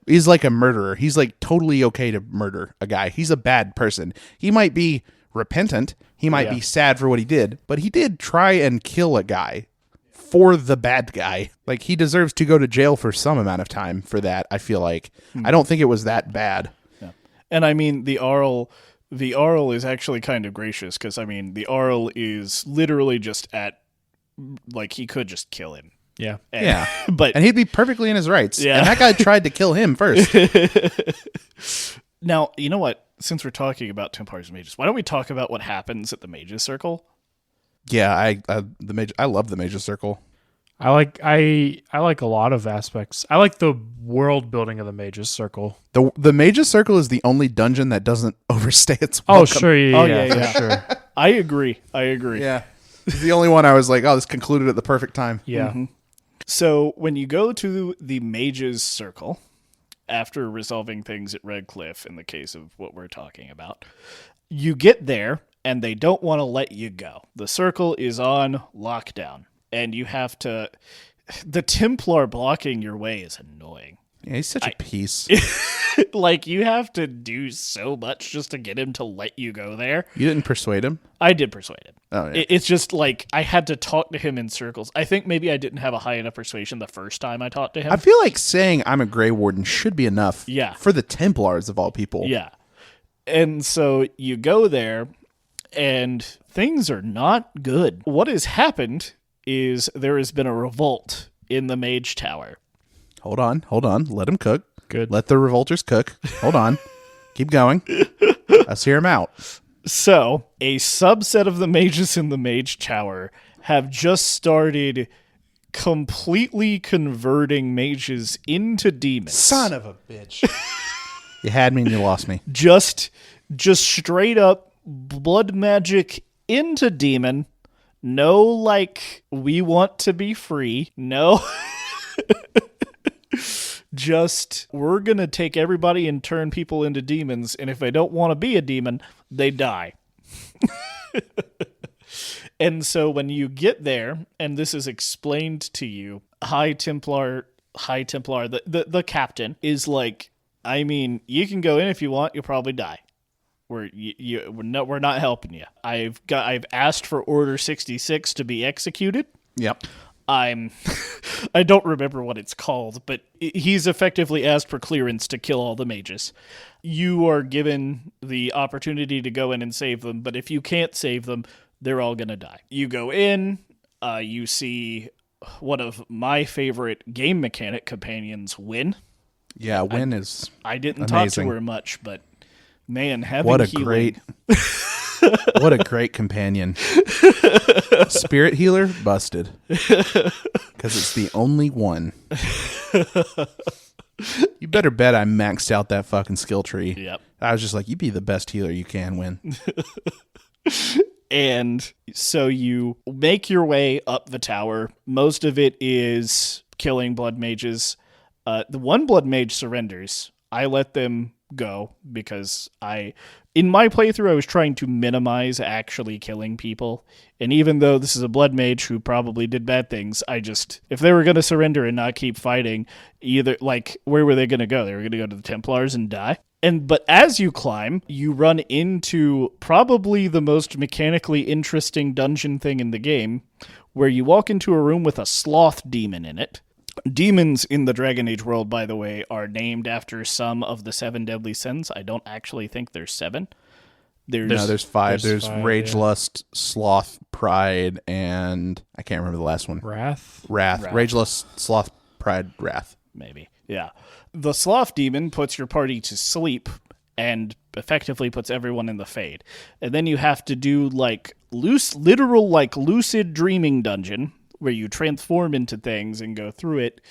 is like a murderer. He's like totally okay to murder a guy. He's a bad person. He might be repentant. He might be sad for what he did, but he did try and kill a guy for the bad guy. Like he deserves to go to jail for some amount of time for that. I feel like I don't think it was that bad. Yeah. And I mean, the Arl is actually kind of gracious because, I mean, the Arl is literally just like, he could just kill him. Yeah. And, but And he'd be perfectly in his rights. Yeah. And that guy tried to kill him first. now, you know what? Since we're talking about Templars and Mages, why don't we talk about what happens at the Mages Circle? Yeah, I love the Mage's Circle. I like a lot of aspects. I like the world building of the Mage's Circle. The Mage's Circle is the only dungeon that doesn't overstay its Oh, welcome. sure. Yeah, Oh, yeah, yeah, for yeah. sure. I agree. Yeah. It's the only one I was like, oh, this concluded at the perfect time. Yeah. So when you go to the Mages Circle, after resolving things at Red Cliff, in the case of what we're talking about, you get there and they don't want to let you go. The circle is on lockdown and you have to... The Templar blocking your way is annoying. Yeah, he's such a piece. Like, you have to do so much just to get him to let you go there. You didn't persuade him? I did persuade him. Oh, yeah. It's just like I had to talk to him in circles. I think maybe I didn't have a high enough persuasion the first time I talked to him. I feel like saying I'm a Grey Warden should be enough Yeah. for the Templars of all people. Yeah. And so you go there and things are not good. What has happened is there has been a revolt in the Mage Tower. Hold on. Let him cook. Good. Let the revolters cook. Hold on. Keep going. Let's hear him out. So, a subset of the mages in the Mage Tower have just started completely converting mages into demons. Son of a bitch. You had me and you lost me. Just straight up blood magic into demon. No, like, we want to be free. No. Just, we're going to take everybody and turn people into demons, and if they don't want to be a demon, they die. And so when you get there, and this is explained to you, High Templar, the captain, is like, I mean, you can go in if you want, you'll probably die. We're not helping you. I've asked for Order 66 to be executed. Yep. I don't remember what it's called, but he's effectively asked for clearance to kill all the mages. You are given the opportunity to go in and save them, but if you can't save them, they're all going to die. You go in, you see one of my favorite game mechanic companions, Win. Yeah, Win is I didn't amazing. talk to her much, but man, having what a healing, great What a great companion. Spirit healer, busted. Because it's the only one. You better bet I maxed out that fucking skill tree. Yep. I was just like, you be the best healer you can win. And so you make your way up the tower. Most of it is killing blood mages. The one blood mage surrenders. I let them go because in my playthrough, I was trying to minimize actually killing people. And even though this is a blood mage who probably did bad things, if they were going to surrender and not keep fighting, where were they going to go? They were going to go to the Templars and die. But as you climb, you run into probably the most mechanically interesting dungeon thing in the game, where you walk into a room with a sloth demon in it. Demons in the Dragon Age world, by the way, are named after some of the 7 deadly sins. I don't actually think there's 7. There's 5. There's 5, rage, yeah. lust, sloth, pride, and I can't remember the last one. Wrath? Wrath. Rage, lust, sloth, pride, wrath. Maybe. Yeah. The sloth demon puts your party to sleep and effectively puts everyone in the Fade. And then you have to do lucid dreaming dungeon where you transform into things and go through it.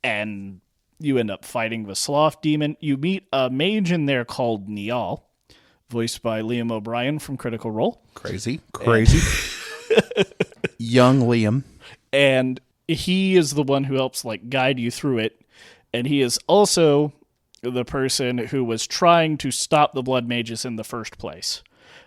And you end up fighting the sloth demon. You meet a mage in there called Niall, voiced by Liam O'Brien from Critical Role. Crazy. Young Liam. And he is the one who helps guide you through it. And he is also the person who was trying to stop the blood mages in the first place.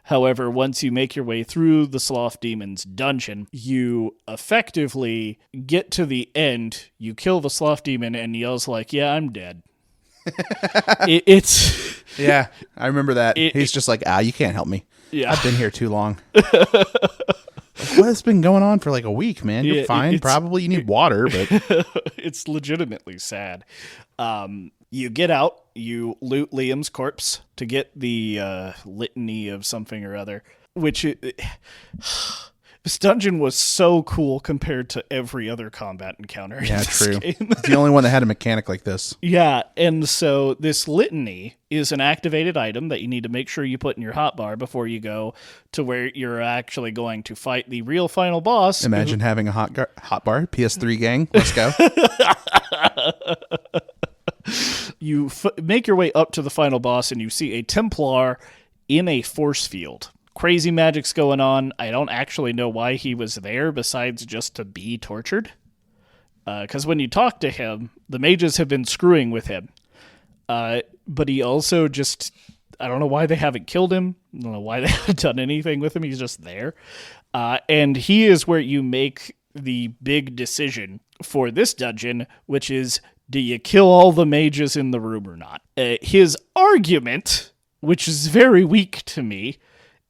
However, once you make your way through the sloth demon's dungeon, you effectively get to the end, you kill the sloth demon, and Niall's like, yeah, I'm dead. Yeah, I remember that. He's just like, you can't help me. Yeah. I've been here too long. What has been going on for a week, man? You're fine. Probably you need water, but it's legitimately sad. You get out, you loot Liam's corpse to get the litany of something or other, which this dungeon was so cool compared to every other combat encounter. Yeah, in this true. game. It's the only one that had a mechanic like this. Yeah, and so this litany is an activated item that you need to make sure you put in your hotbar before you go to where you're actually going to fight the real final boss. Imagine having a hotbar, PS3 gang. Let's go. You make your way up to the final boss and you see a Templar in a force field. Crazy magic's going on. I don't actually know why he was there besides just to be tortured. Because when you talk to him, the mages have been screwing with him. But he also I don't know why they haven't killed him. I don't know why they haven't done anything with him. He's just there. And he is where you make the big decision for this dungeon, which is, do you kill all the mages in the room or not? His argument, which is very weak to me,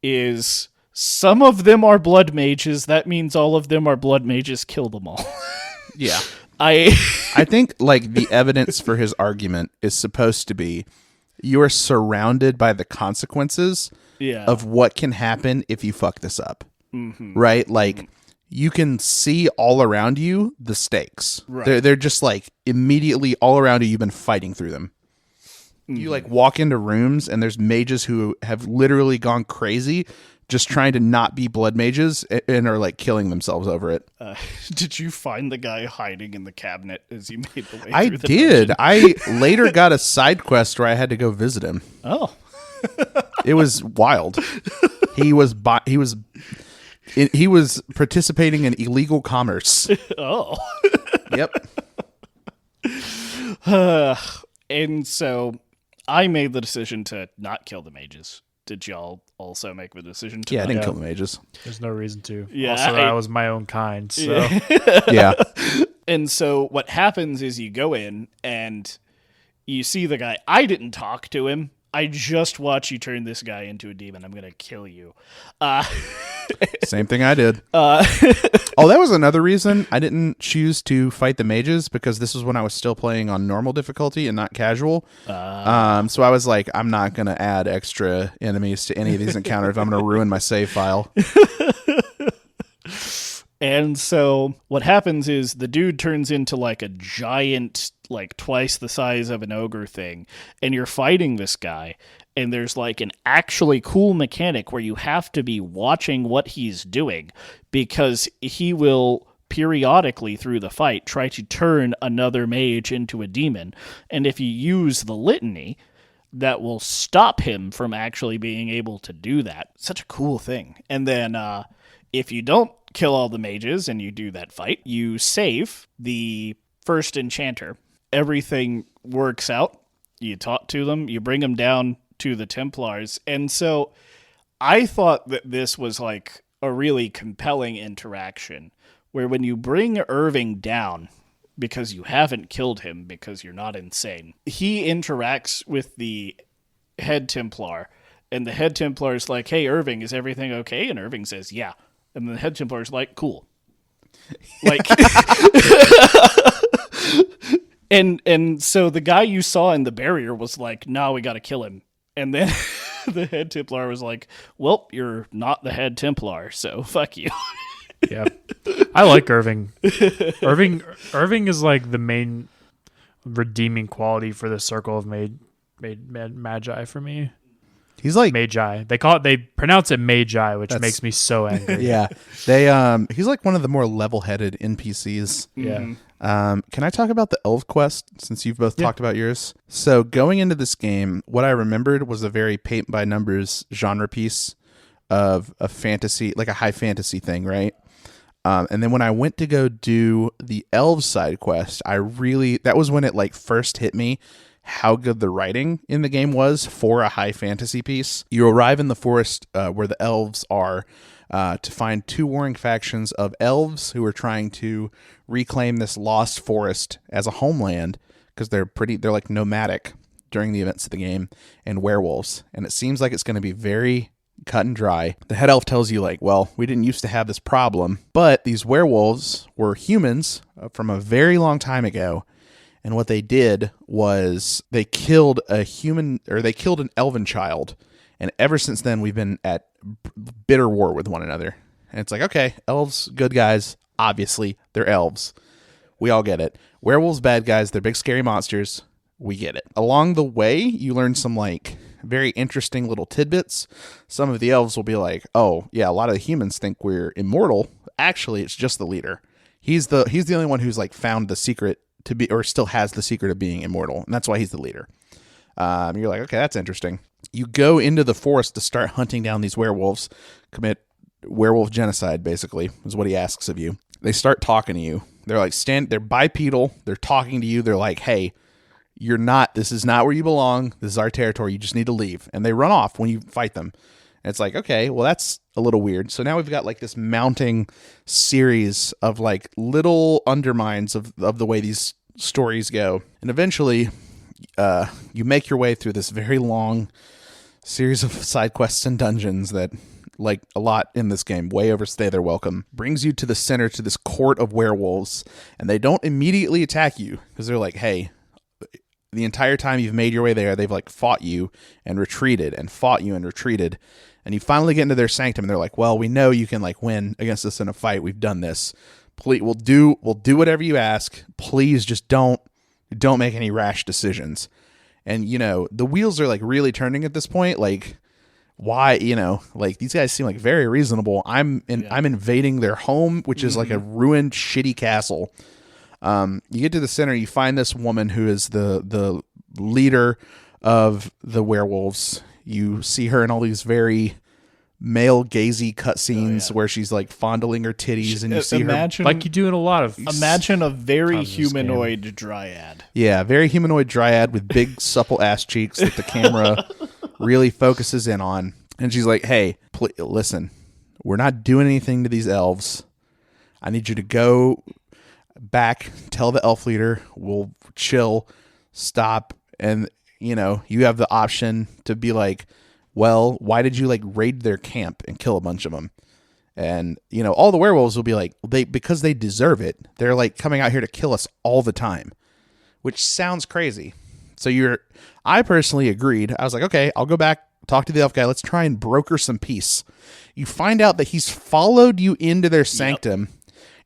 is some of them are blood mages. That means all of them are blood mages. Kill them all. Yeah. I think the evidence for his argument is supposed to be you are surrounded by the consequences of what can happen if you fuck this up. Mm-hmm. Right? You can see all around you the stakes. Right. They're just immediately all around you. You've been fighting through them. Mm-hmm. You walk into rooms and there's mages who have literally gone crazy just trying to not be blood mages and are killing themselves over it. Did you find the guy hiding in the cabinet as you made the way I through the did. dungeon? I later got a side quest where I had to go visit him. Oh. It was wild. He was participating in illegal commerce. Oh. Yep. And so I made the decision to not kill the mages. Did y'all also make the decision to? Yeah, I didn't kill the mages. There's no reason to. Yeah, also, that was my own kind. So Yeah. And so what happens is you go in and you see the guy. I didn't talk to him. I just watch you turn this guy into a demon. I'm going to kill you. Same thing I did. That was another reason I didn't choose to fight the mages, because this was when I was still playing on normal difficulty and not casual. So I was like, I'm not going to add extra enemies to any of these encounters. I'm going to ruin my save file. And so what happens is the dude turns into like a giant, like twice the size of an ogre thing, and you're fighting this guy, and there's like an actually cool mechanic where you have to be watching what he's doing, because he will periodically through the fight try to turn another mage into a demon. And if you use the litany, that will stop him from actually being able to do that. Such a cool thing. And then if you don't kill all the mages and you do that fight, you save the first enchanter. Everything works out. You talk to them, you bring them down to the Templars. And so I thought that this was like a really compelling interaction where when you bring Irving down, because you haven't killed him because you're not insane, he interacts with the head Templar, and the head Templar is like, hey, Irving, is everything okay? And Irving says, yeah. And the head Templar is like, cool. Like, and so the guy you saw in the barrier was like, no, we got to kill him. And then the head Templar was like, well, you're not the head Templar, so fuck you. Yeah, I like Irving. Irving is like the main redeeming quality for the circle of magi for me. He's like Magi. They pronounce it Magi, which makes me so angry. Yeah, he's like one of the more level-headed NPCs. Yeah. Can I talk about the Elf quest since you've both talked about yours? So going into this game, what I remembered was a very paint by numbers genre piece of a fantasy, like a high fantasy thing, right? And then when I went to go do the Elves side quest, that was when it like first hit me how good the writing in the game was for a high fantasy piece. You arrive in the forest where the elves are to find two warring factions of elves who are trying to reclaim this lost forest as a homeland because they're like nomadic during the events of the game, and werewolves. And it seems like it's going to be very cut and dry. The head elf tells you like, well, we didn't used to have this problem, but these werewolves were humans from a very long time ago. And what they did was they killed an elven child. And ever since then, we've been at bitter war with one another. And it's like, okay, elves, good guys. Obviously, they're elves. We all get it. Werewolves, bad guys. They're big, scary monsters. We get it. Along the way, you learn some like very interesting little tidbits. Some of the elves will be like, oh, yeah, a lot of the humans think we're immortal. Actually, it's just the leader. He's the only one who's like found the secret to be, or still has the secret of being immortal, and that's why he's the leader. You're like, okay, that's interesting. You go into the forest to start hunting down these werewolves, commit werewolf genocide, basically, is what he asks of you. They start talking to you. They're like, they're bipedal. They're talking to you. They're like, hey, this is not where you belong. This is our territory. You just need to leave. And they run off when you fight them. And it's like, okay, well, that's a little weird. So now we've got like this mounting series of like little undermines of the way these stories go. And eventually you make your way through this very long series of side quests and dungeons that, like a lot in this game, way overstay their welcome. Brings you to the center, to this court of werewolves. And they don't immediately attack you because they're like, hey, the entire time you've made your way there, they've like fought you and retreated and fought you and retreated. And you finally get into their sanctum and they're like, well, we know you can like win against us in a fight. We've done this. Please, we'll do whatever you ask. Please just don't make any rash decisions. And you know, the wheels are like really turning at this point. Like, why, you know, like these guys seem like very reasonable. I'm invading their home, which is like a ruined shitty castle. You get to the center, you find this woman who is the leader of the werewolves. You see her in all these very male gazy cutscenes where she's like fondling her titties, and you see her like you do in a lot of. Imagine a very humanoid dryad. Yeah, very humanoid dryad with big supple ass cheeks that the camera really focuses in on. And she's like, "Hey, listen, we're not doing anything to these elves. I need you to go back, tell the elf leader, we'll chill, stop, and you know, you have the option to be like, well, why did you like raid their camp and kill a bunch of them? And you know, all the werewolves will be like, because they deserve it. They're like coming out here to kill us all the time, which sounds crazy. So I personally agreed. I was like, okay, I'll go back, talk to the elf guy. Let's try and broker some peace. You find out that he's followed you into their sanctum.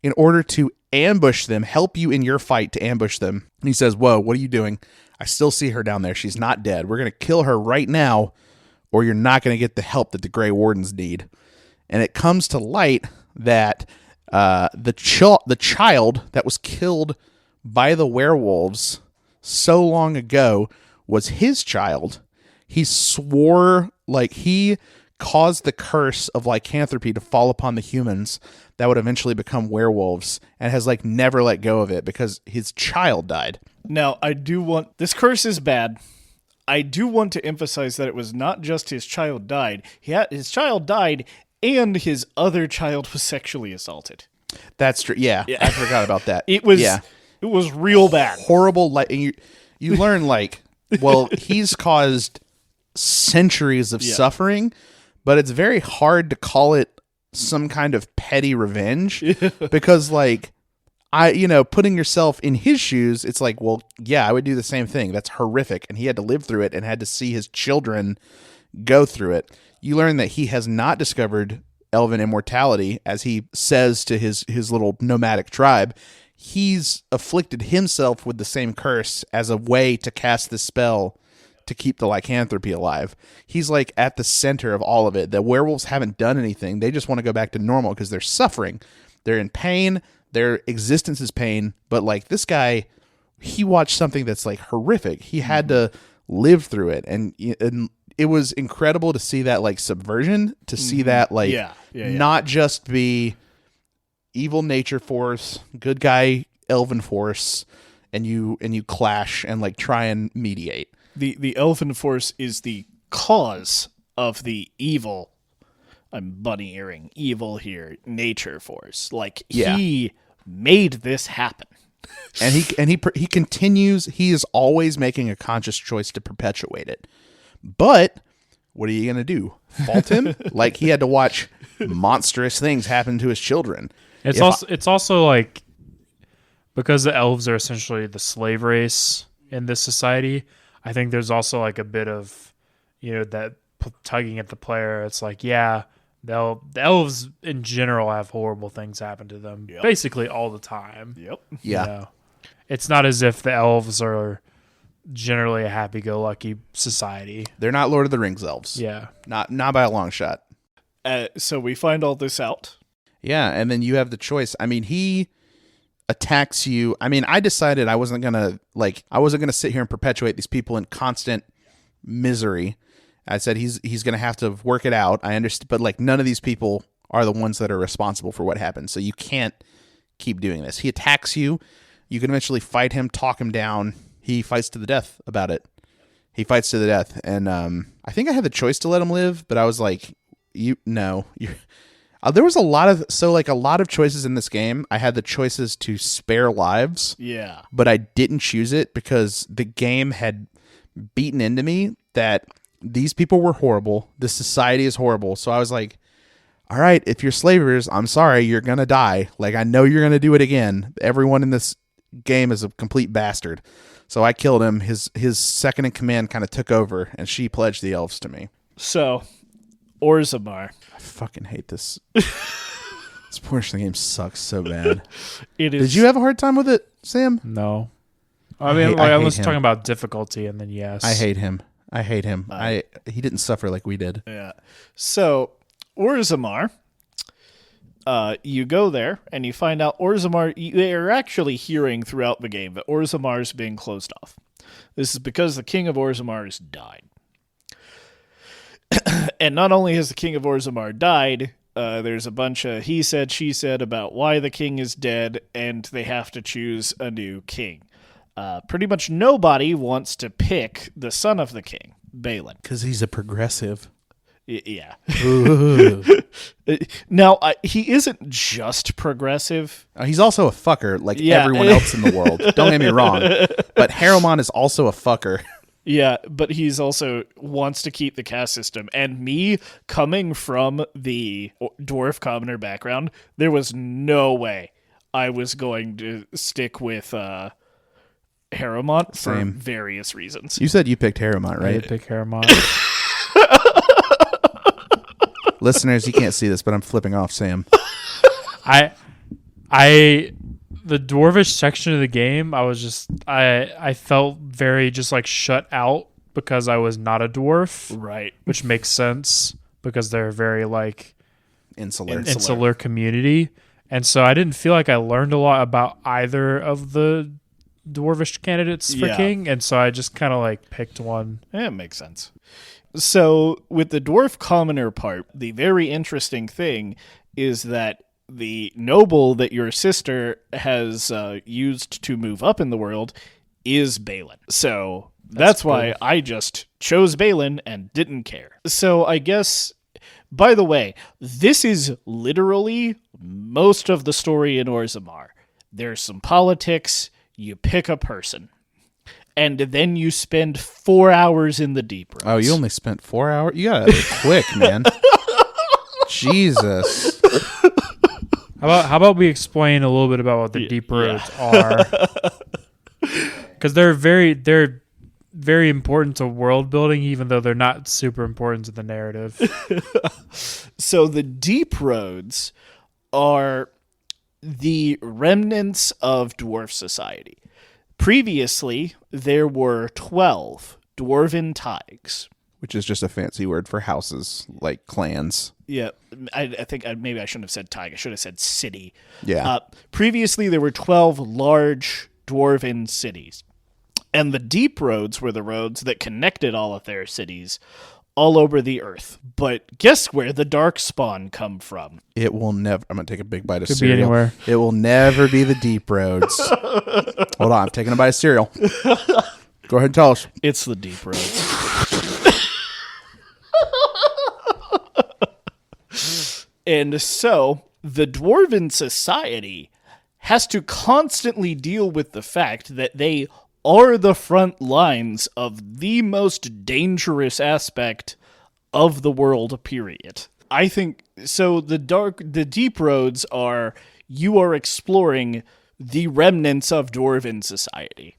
in order to ambush them, help you in your fight to ambush them. And he says, whoa, what are you doing? I still see her down there. She's not dead. We're going to kill her right now, or you're not going to get the help that the Grey Wardens need. And it comes to light that the child that was killed by the werewolves so long ago was his child. He swore, like, he caused the curse of lycanthropy to fall upon the humans that would eventually become werewolves, and has like never let go of it because his child died. Now, this curse is bad. I do want to emphasize that it was not just his child died. His child died, and his other child was sexually assaulted. That's true. Yeah, I forgot about that. It was real bad. Horrible. Like, and you learn, like, well, he's caused centuries of suffering, but it's very hard to call it some kind of petty revenge because, like, putting yourself in his shoes, it's like, well, yeah, I would do the same thing. That's horrific. And he had to live through it and had to see his children go through it. You learn that he has not discovered elven immortality, as he says to his little nomadic tribe. He's afflicted himself with the same curse as a way to cast this spell to keep the lycanthropy alive. He's like at the center of all of it. The werewolves haven't done anything. They just want to go back to normal because they're suffering. They're in pain. Their existence is pain. But like this guy, he watched something that's like horrific. He had to live through it. And it was incredible to see that like subversion, to see that like not just be evil nature force, good guy elven force, and you clash and like try and mediate. The elven force is the cause of the evil. I'm bunny earring evil here. Nature force, like he made this happen, and he continues. He is always making a conscious choice to perpetuate it. But what are you gonna do? Fault him? Like he had to watch monstrous things happen to his children. It's also like, because the elves are essentially the slave race in this society, I think there's also like a bit of, that tugging at the player. It's like, yeah, the elves in general have horrible things happen to them basically all the time. Yep. Yeah. It's not as if the elves are generally a happy-go-lucky society. They're not Lord of the Rings elves. Yeah. Not by a long shot. So we find all this out. Yeah, and then you have the choice. I mean, he attacks you. I mean, I decided I wasn't gonna sit here and perpetuate these people in constant misery. I said he's gonna have to work it out. I understand, but like none of these people are the ones that are responsible for what happened. So you can't keep doing this. He attacks you. You can eventually fight him, talk him down. He fights to the death about it. He fights to the death, and I think I had the choice to let him live, but I was like, there was a lot of choices in this game. I had the choices to spare lives. Yeah. But I didn't choose it because the game had beaten into me that these people were horrible. This society is horrible. So I was like, all right, if you're slavers, I'm sorry, you're going to die. Like, I know you're going to do it again. Everyone in this game is a complete bastard. So I killed him. His second in command kind of took over, and she pledged the elves to me. So, Orzammar. I fucking hate this. This portion of the game sucks so bad. It is. Did you have a hard time with it, Sam? No. I mean, I was talking about difficulty, and then yes. I hate him. He didn't suffer like we did. Yeah. So, Orzammar, you go there, and you find out Orzammar, you're actually hearing throughout the game that Orzammar is being closed off. This is because the king of Orzammar has died. And not only has the king of Orzammar died, there's a bunch of he said, she said about why the king is dead, and they have to choose a new king. Pretty much nobody wants to pick the son of the king, Balin. Because he's a progressive. Yeah. Now, he isn't just progressive. He's also a fucker, like everyone else in the world. Don't get me wrong. But Harriman is also a fucker. Yeah, but he's also wants to keep the caste system. And me, coming from the dwarf commoner background, there was no way I was going to stick with Harriman for various reasons. You said you picked Harriman, right? I did pick Harriman. Listeners, you can't see this, but I'm flipping off Sam. I The dwarvish section of the game, I felt very just like shut out because I was not a dwarf, Right. which makes sense because they're very like Insular. community, and so I didn't feel like I learned a lot about either of the dwarvish candidates for Yeah. king, and so I just kind of like picked one. Yeah, it makes sense. So, with the dwarf commoner part, the very interesting thing is that the noble that your sister has used to move up in the world is Balin. So, that's why I just chose Balin and didn't care. So, I guess, by the way, this is literally most of the story in Orzammar. There's some politics, you pick a person. And then you spend 4 hours in the deep roads. Oh, you only spent 4 hours? You got it quick, man. Jesus. How about we explain a little bit about what the deep roads are? Because they're very important to world building, even though they're not super important to the narrative. So the deep roads are the remnants of dwarf society. Previously, there were 12 dwarven taigs. Which is just a fancy word for houses, like clans. Yeah, I think maybe I shouldn't have said taig. I should have said city. Yeah. Previously, there were 12 large dwarven cities. And the deep roads were the roads that connected all of their cities all over the earth. But guess where the darkspawn come from? It will never... I'm going to take a big bite of Could be cereal. anywhere. It will never be the deep roads. Hold on. I'm taking a bite of cereal. Go ahead and tell us. It's the deep roads. And so, the dwarven society has to constantly deal with the fact that they are the front lines of the most dangerous aspect of the world, period. I think so. The deep roads are you are exploring the remnants of dwarven society,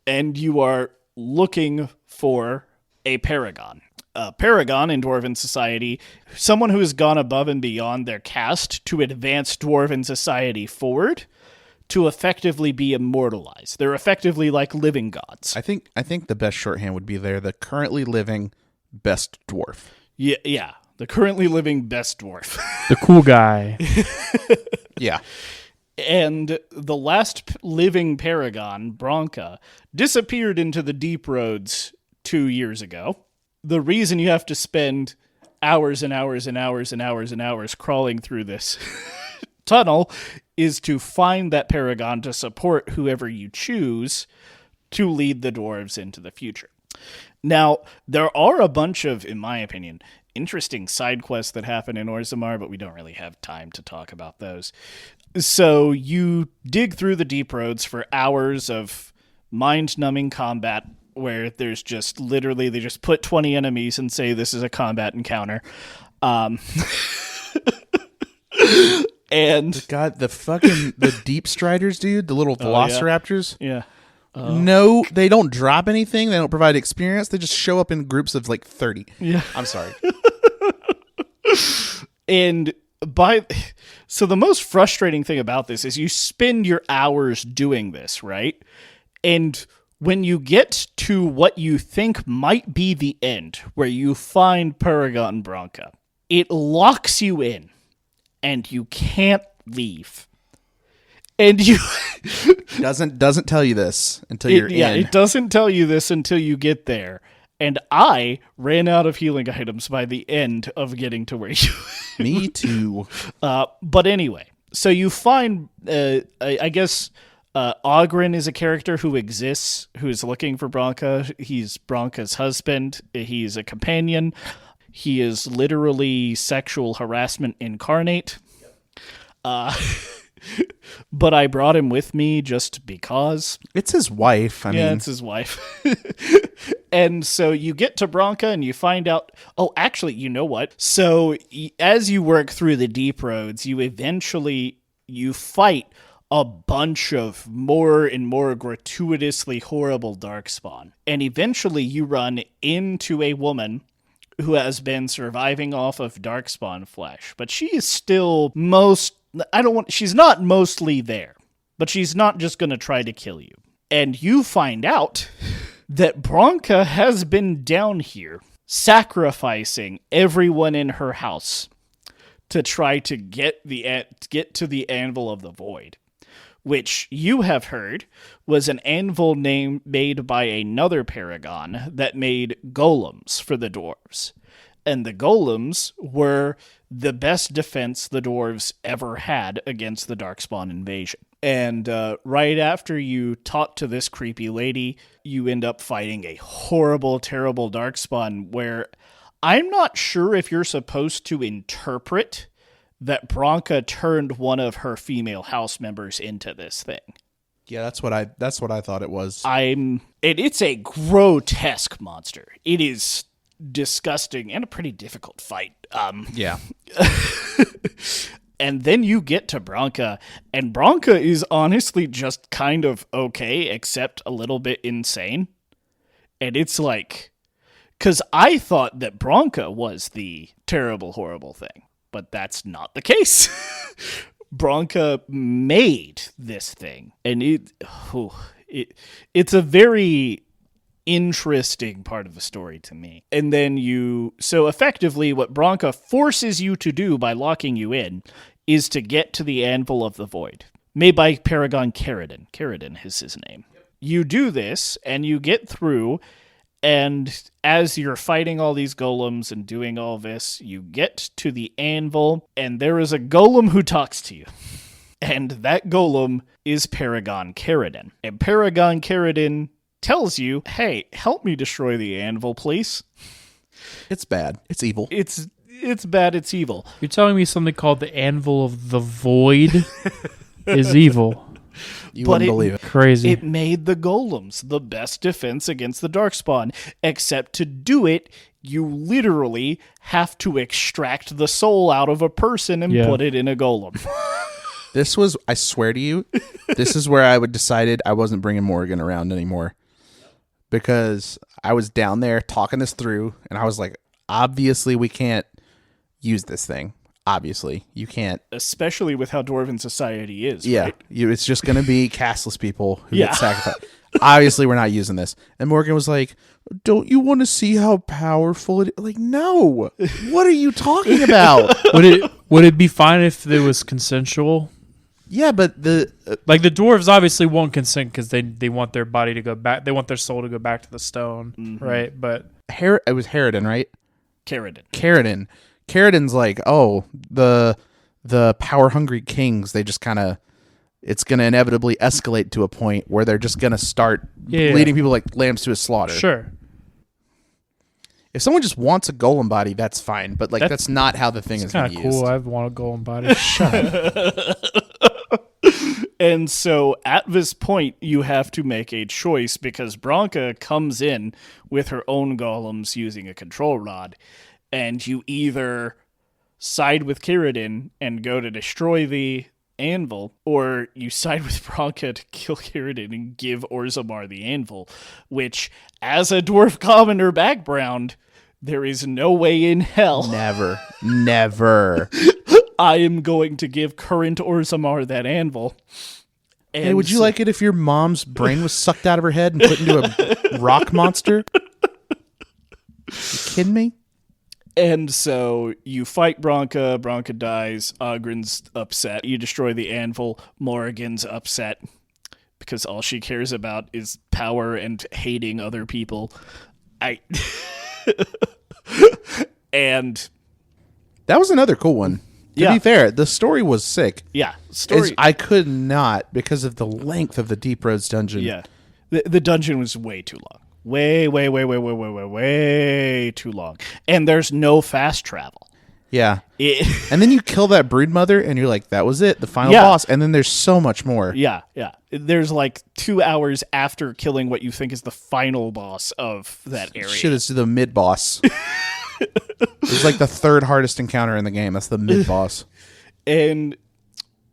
and you are looking for a paragon. A paragon in dwarven society, someone who has gone above and beyond their caste to advance dwarven society forward, to effectively be immortalized. They're effectively like living gods. I think the best shorthand would be they're the currently living best dwarf. Yeah, the currently living best dwarf. The cool guy. Yeah. And the last living paragon, Bronca, disappeared into the deep roads 2 years ago. The reason you have to spend hours and hours and hours and hours and hours crawling through this tunnel is to find that paragon to support whoever you choose to lead the dwarves into the future. Now, there are a bunch of, in my opinion, interesting side quests that happen in Orzammar, but we don't really have time to talk about those. So you dig through the deep roads for hours of mind-numbing combat where there's just literally, they just put 20 enemies and say this is a combat encounter. And God, the deep striders, dude, the little velociraptors. yeah. No, they don't drop anything. They don't provide experience. They just show up in groups of like 30. Yeah. I'm sorry. And so the most frustrating thing about this is you spend your hours doing this, right? And when you get to what you think might be the end, where you find Paragon Bronca, it locks you in and you can't leave. And you doesn't tell you this until you're in. it doesn't tell you this until you get there. And I ran out of healing items by the end of getting to where you. Me too. But anyway, so you find, I guess, Ogren is a character who exists, who is looking for Bronca. He's Bronca's husband. He's a companion. He is literally sexual harassment incarnate. But I brought him with me just because. It's his wife. I mean, It's his wife. And so you get to Bronca and you find out, oh, actually, you know what? So as you work through the deep roads, you fight a bunch of more and more gratuitously horrible darkspawn. And eventually you run into a woman who has been surviving off of darkspawn flesh. But she is still most she's not mostly there, but she's not just going to try to kill you. And you find out that Bronca has been down here sacrificing everyone in her house to try to get to the Anvil of the Void, which you have heard was an anvil made by another paragon that made golems for the dwarves. And the golems were the best defense the dwarves ever had against the Darkspawn invasion. And right after you talk to this creepy lady, you end up fighting a horrible, terrible Darkspawn where I'm not sure if you're supposed to interpret that Bronca turned one of her female house members into this thing. Yeah, that's what I thought it was. It's a grotesque monster. It is disgusting and a pretty difficult fight. Yeah. And then you get to Bronca, and Bronca is honestly just kind of okay, except a little bit insane. And it's like, because I thought that Bronca was the terrible, horrible thing, but that's not the case. Bronca made this thing, and it's a very interesting part of the story to me. And then so effectively what Bronca forces you to do by locking you in is to get to the Anvil of the Void, made by Paragon Caridin. Caridin is his name. You do this, and you get through, and as you're fighting all these golems and doing all this, you get to the Anvil, and there is a golem who talks to you. And that golem is Paragon Caridin. And Paragon Caridin tells you, hey, help me destroy the Anvil, please. It's bad. It's evil. It's bad, it's evil. You're telling me something called the Anvil of the Void is evil. You wouldn't believe it. Crazy. It made the golems the best defense against the Darkspawn, except to do it, you literally have to extract the soul out of a person and put it in a golem. This was, I swear to you, this is where I would decided I wasn't bringing Morgan around anymore. Because I was down there talking this through, and I was like, obviously we can't use this thing. Obviously, you can't. Especially with how Dwarven society is, Yeah, right? it's just going to be castless people who get sacrificed. Obviously, we're not using this. And Morgan was like, don't you want to see how powerful it is? Like, no. What are you talking about? Would it be fine if it was consensual? Yeah, but the dwarves obviously won't consent because they want their body to go back. They want their soul to go back to the stone, right? But it was Harridan, right? Caridin. Caridin's like, oh, the power-hungry kings, they just kind of, it's going to inevitably escalate to a point where they're just going to start leading people like lambs to a slaughter. Sure. If someone just wants a golem body, that's fine. But like that's not how the thing is being used. Kind of cool. I want a golem body. Shut up. And so at this point, you have to make a choice because Bronca comes in with her own golems using a control rod, and you either side with Caridin and go to destroy the anvil, or you side with Bronca to kill Caridin and give Orzammar the anvil, which, as a dwarf commoner background, there is no way in hell. Never. I am going to give current Orzammar that anvil. And hey, would you like it if your mom's brain was sucked out of her head and put into a rock monster? You kidding me? And so you fight Bronca. Bronca dies. Ogren's upset. You destroy the anvil. Morrigan's upset because all she cares about is power and hating other people. And that was another cool one. To be fair, the story was sick. Yeah, I could not because of the length of the Deep Roads dungeon. Yeah, the dungeon was way too long. Way too long. And there's no fast travel. Yeah. And then you kill that broodmother and you're like, that was it, the final boss. And then there's so much more. Yeah. There's like 2 hours after killing what you think is the final boss of that area. Shit, it's the mid boss. It's like the third hardest encounter in the game. That's the mid boss. And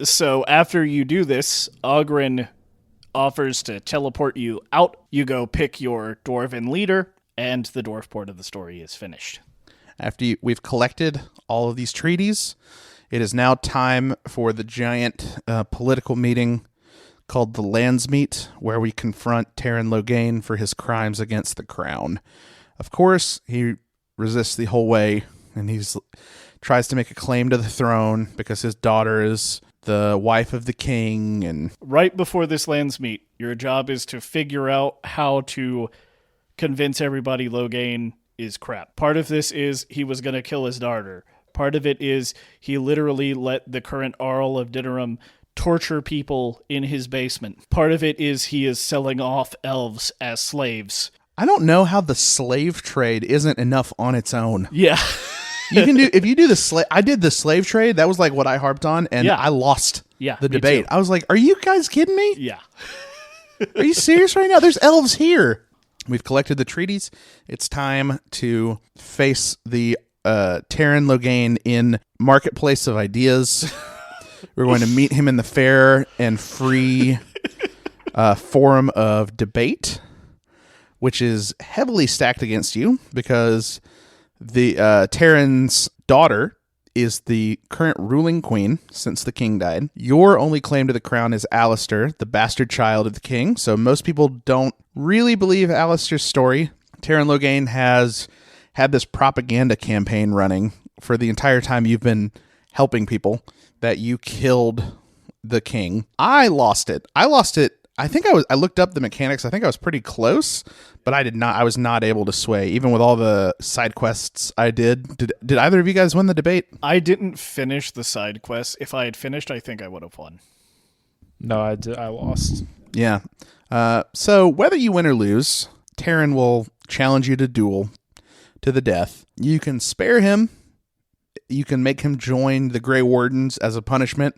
so after you do this, Ogren offers to teleport you out. You go pick your dwarven leader, and the dwarf port of the story is finished. After we've collected all of these treaties, It is now time for the giant political meeting called the Landsmeet, where we confront Taron Logain for his crimes against the crown. Of course, he resists the whole way, and he's tries to make a claim to the throne because his daughter is the wife of the king. And right before this lands meet, your job is to figure out how to convince everybody Logain is crap. Part of this is he was going to kill his daughter. Part of it is he literally let the current Earl of Ditteram torture people in his basement. Part of it is he is selling off elves as slaves. I don't know how the slave trade isn't enough on its own. Yeah. You can do if you do the slave. I did the slave trade. That was like what I harped on, and Yeah. I lost Yeah, the me debate. too. I was like, "Are you guys kidding me? Yeah. Are you serious right now? There's elves here." We've collected the treaties. It's time to face the Taron Logain in Marketplace of Ideas. We're going to meet him in the fair and free forum of debate, which is heavily stacked against you because the Taron's daughter is the current ruling queen since the king died. Your only claim to the crown is Alistair, the bastard child of the king. So most people don't really believe Alistair's story. Taron Logain has had this propaganda campaign running for the entire time you've been helping people that you killed the king. I lost it. I think I looked up the mechanics. I think I was pretty close, but I was not able to sway, even with all the side quests I did. Did either of you guys win the debate? I didn't finish the side quests. If I had finished, I think I would have won. No, I lost. Yeah. So whether you win or lose, Taron will challenge you to duel to the death. You can spare him. You can make him join the Grey Wardens as a punishment,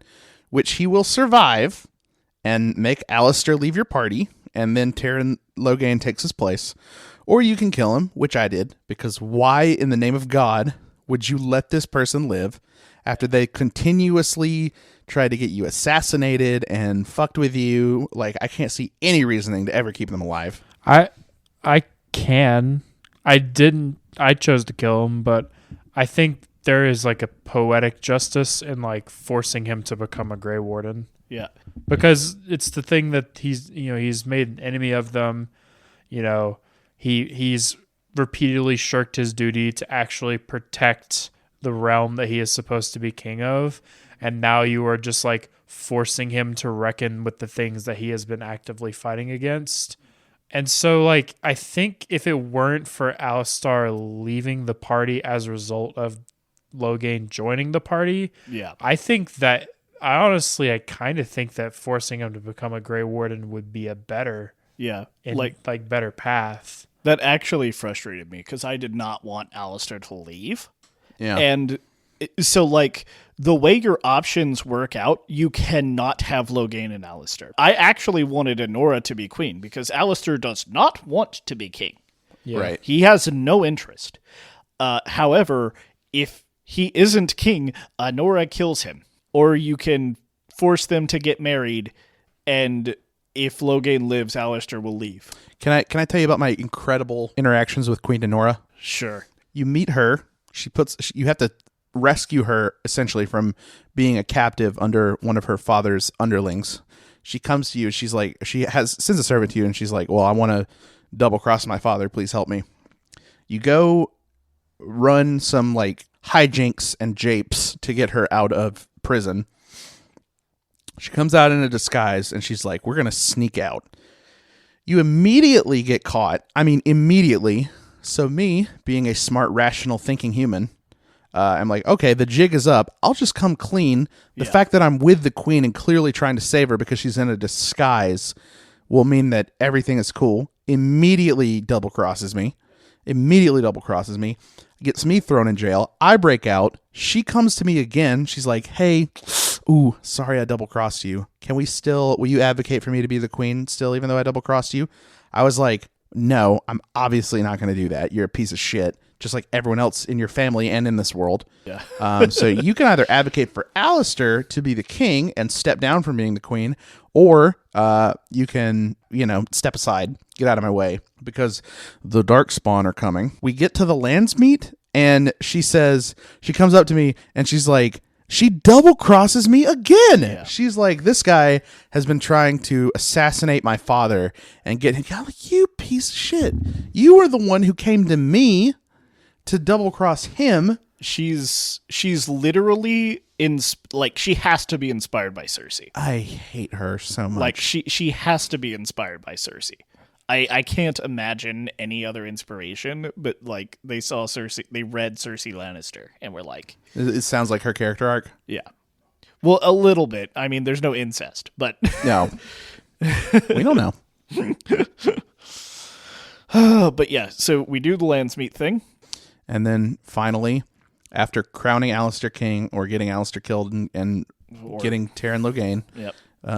which he will survive, and make Alistair leave your party, and then Taron Logain takes his place. Or you can kill him, which I did, because why in the name of God would you let this person live after they continuously tried to get you assassinated and fucked with you? Like, I can't see any reasoning to ever keep them alive. I can. I chose to kill him, but I think there is like a poetic justice in like forcing him to become a Grey Warden. Yeah. Because it's the thing that he's made an enemy of them. He's repeatedly shirked his duty to actually protect the realm that he is supposed to be king of. And now you are just like forcing him to reckon with the things that he has been actively fighting against. And so like, I think if it weren't for Alistar leaving the party as a result of Logain joining the party, Yeah. I kind of think that forcing him to become a Grey Warden would be a better, Yeah. like better path. That actually frustrated me because I did not want Alistair to leave. Yeah. And so, like, the way your options work out, you cannot have Logain and Alistair. I actually wanted Enora to be queen because Alistair does not want to be king. Yeah. Right. He has no interest. However, if he isn't king, Enora kills him. Or you can force them to get married, and if Logain lives, Alistair will leave. Can I tell you about my incredible interactions with Queen Denora? Sure. You meet her. You have to rescue her essentially from being a captive under one of her father's underlings. She comes to you. She's like, sends a servant to you, and she's like, "Well, I want to double cross my father. Please help me." You go run some like hijinks and japes to get her out of prison. She comes out in a disguise, and she's like, "We're gonna sneak out." You immediately get caught. I mean, immediately. So me, being a smart, rational, thinking human, I'm like, okay, the jig is up. I'll just come clean. The fact that I'm with the queen and clearly trying to save her because she's in a disguise will mean that everything is cool. Immediately double crosses me. Gets me thrown in jail. I break out. She comes to me again. She's like, "Hey, sorry I double crossed you. Will you advocate for me to be the queen still, even though I double crossed you?" I was like, "No, I'm obviously not going to do that. You're a piece of shit, just like everyone else in your family and in this world." Yeah. So you can either advocate for Alistair to be the king and step down from being the queen, or you can, step aside, get out of my way, because the Darkspawn are coming. We get to the Landsmeet, and she comes up to me, and she's like, she double crosses me again. Yeah. She's like, this guy has been trying to assassinate my father and get him. I'm like, you piece of shit. You were the one who came to me to double cross him. She's literally she has to be inspired by Cersei. I hate her so much. Like she has to be inspired by Cersei. I can't imagine any other inspiration, but like they saw Cersei, they read Cersei Lannister and were like, it sounds like her character arc. yeah. Well, a little bit. I mean, there's no incest, but No, we don't know. but yeah, so we do the Landsmeet thing. And then finally, after crowning Alistair king or getting Alistair killed and getting Tyrion Logain, Yep.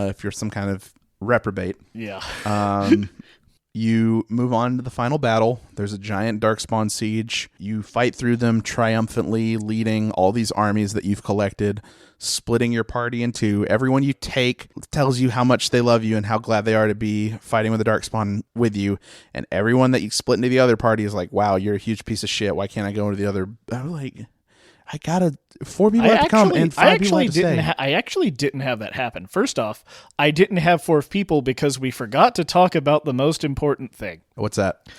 If you're some kind of reprobate, Yeah. you move on to the final battle. There's a giant darkspawn siege. You fight through them triumphantly, leading all these armies that you've collected, splitting your party in two. Everyone you take tells you how much they love you and how glad they are to be fighting with the darkspawn with you. And everyone that you split into the other party is like, wow, you're a huge piece of shit. Why can't I go into the other? I'm like, I gotta 4 people have to come and 5 people have to stay. I actually didn't have that happen. First off, I didn't have 4 people because we forgot to talk about the most important thing. What's that?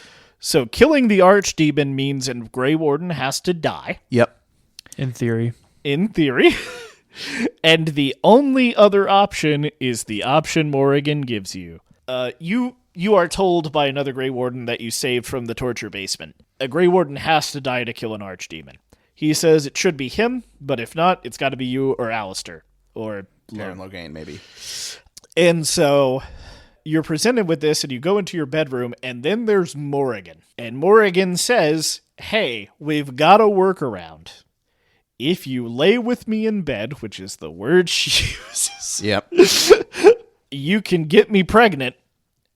So killing the archdemon means a Grey Warden has to die, Yep. In theory. in theory. And the only other option is the option Morrigan gives you. You are told by another Grey Warden that you saved from the torture basement. A Grey Warden has to die to kill an archdemon. He says it should be him, but if not, it's got to be you or Alistair. Or Tyrion Logain, maybe. And so you're presented with this, and you go into your bedroom, and then there's Morrigan. And Morrigan says, hey, we've got a workaround. If you lay with me in bed, which is the word she uses, Yep. you can get me pregnant,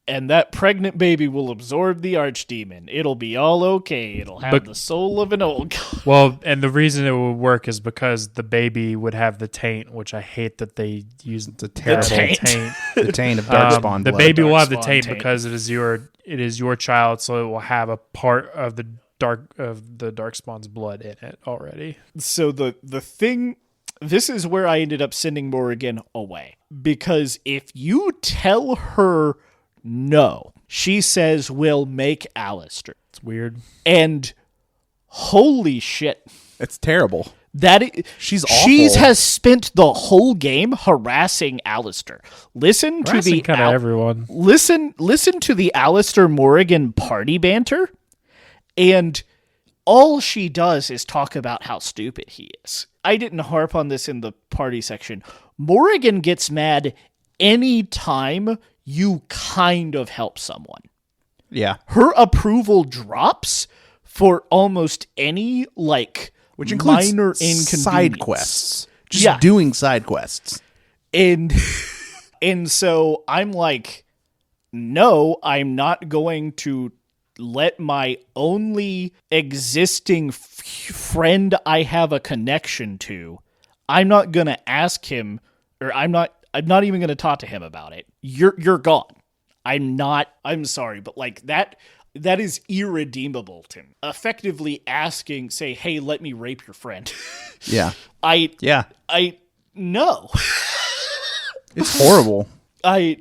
and that pregnant baby will absorb the archdemon. It'll be all okay. It'll have the soul of an old god. Well, and the reason it would work is because the baby would have the taint, which I hate that they use It's a terrible taint. the taint of darkspawn the blood. baby will have the Darkspawn taint taint. because it is your child, so it will have a part of the darkspawn's blood in it already. So the thing, this is where I ended up sending Morrigan away. Because if you tell her no, she says we'll make Alistair. It's weird. And holy shit. It's terrible. She awful. has spent the whole game harassing Alistair. Listen to the kind of everyone. Listen to the Alistair Morrigan party banter, and all she does is talk about how stupid he is. I didn't harp on this in the party section. Morrigan gets mad any time you kind of help someone. Yeah. Her approval drops for almost any Which includes minor inconvenience. side quests. Just doing side quests. And so I'm like, no, I'm not going to let my only existing friend I have a connection to, I'm not going to ask him, or I'm not even going to talk to him about it. You're gone. I'm sorry, but that is irredeemable to me. Effectively asking, say, hey, let me rape your friend. Yeah. No. It's horrible. I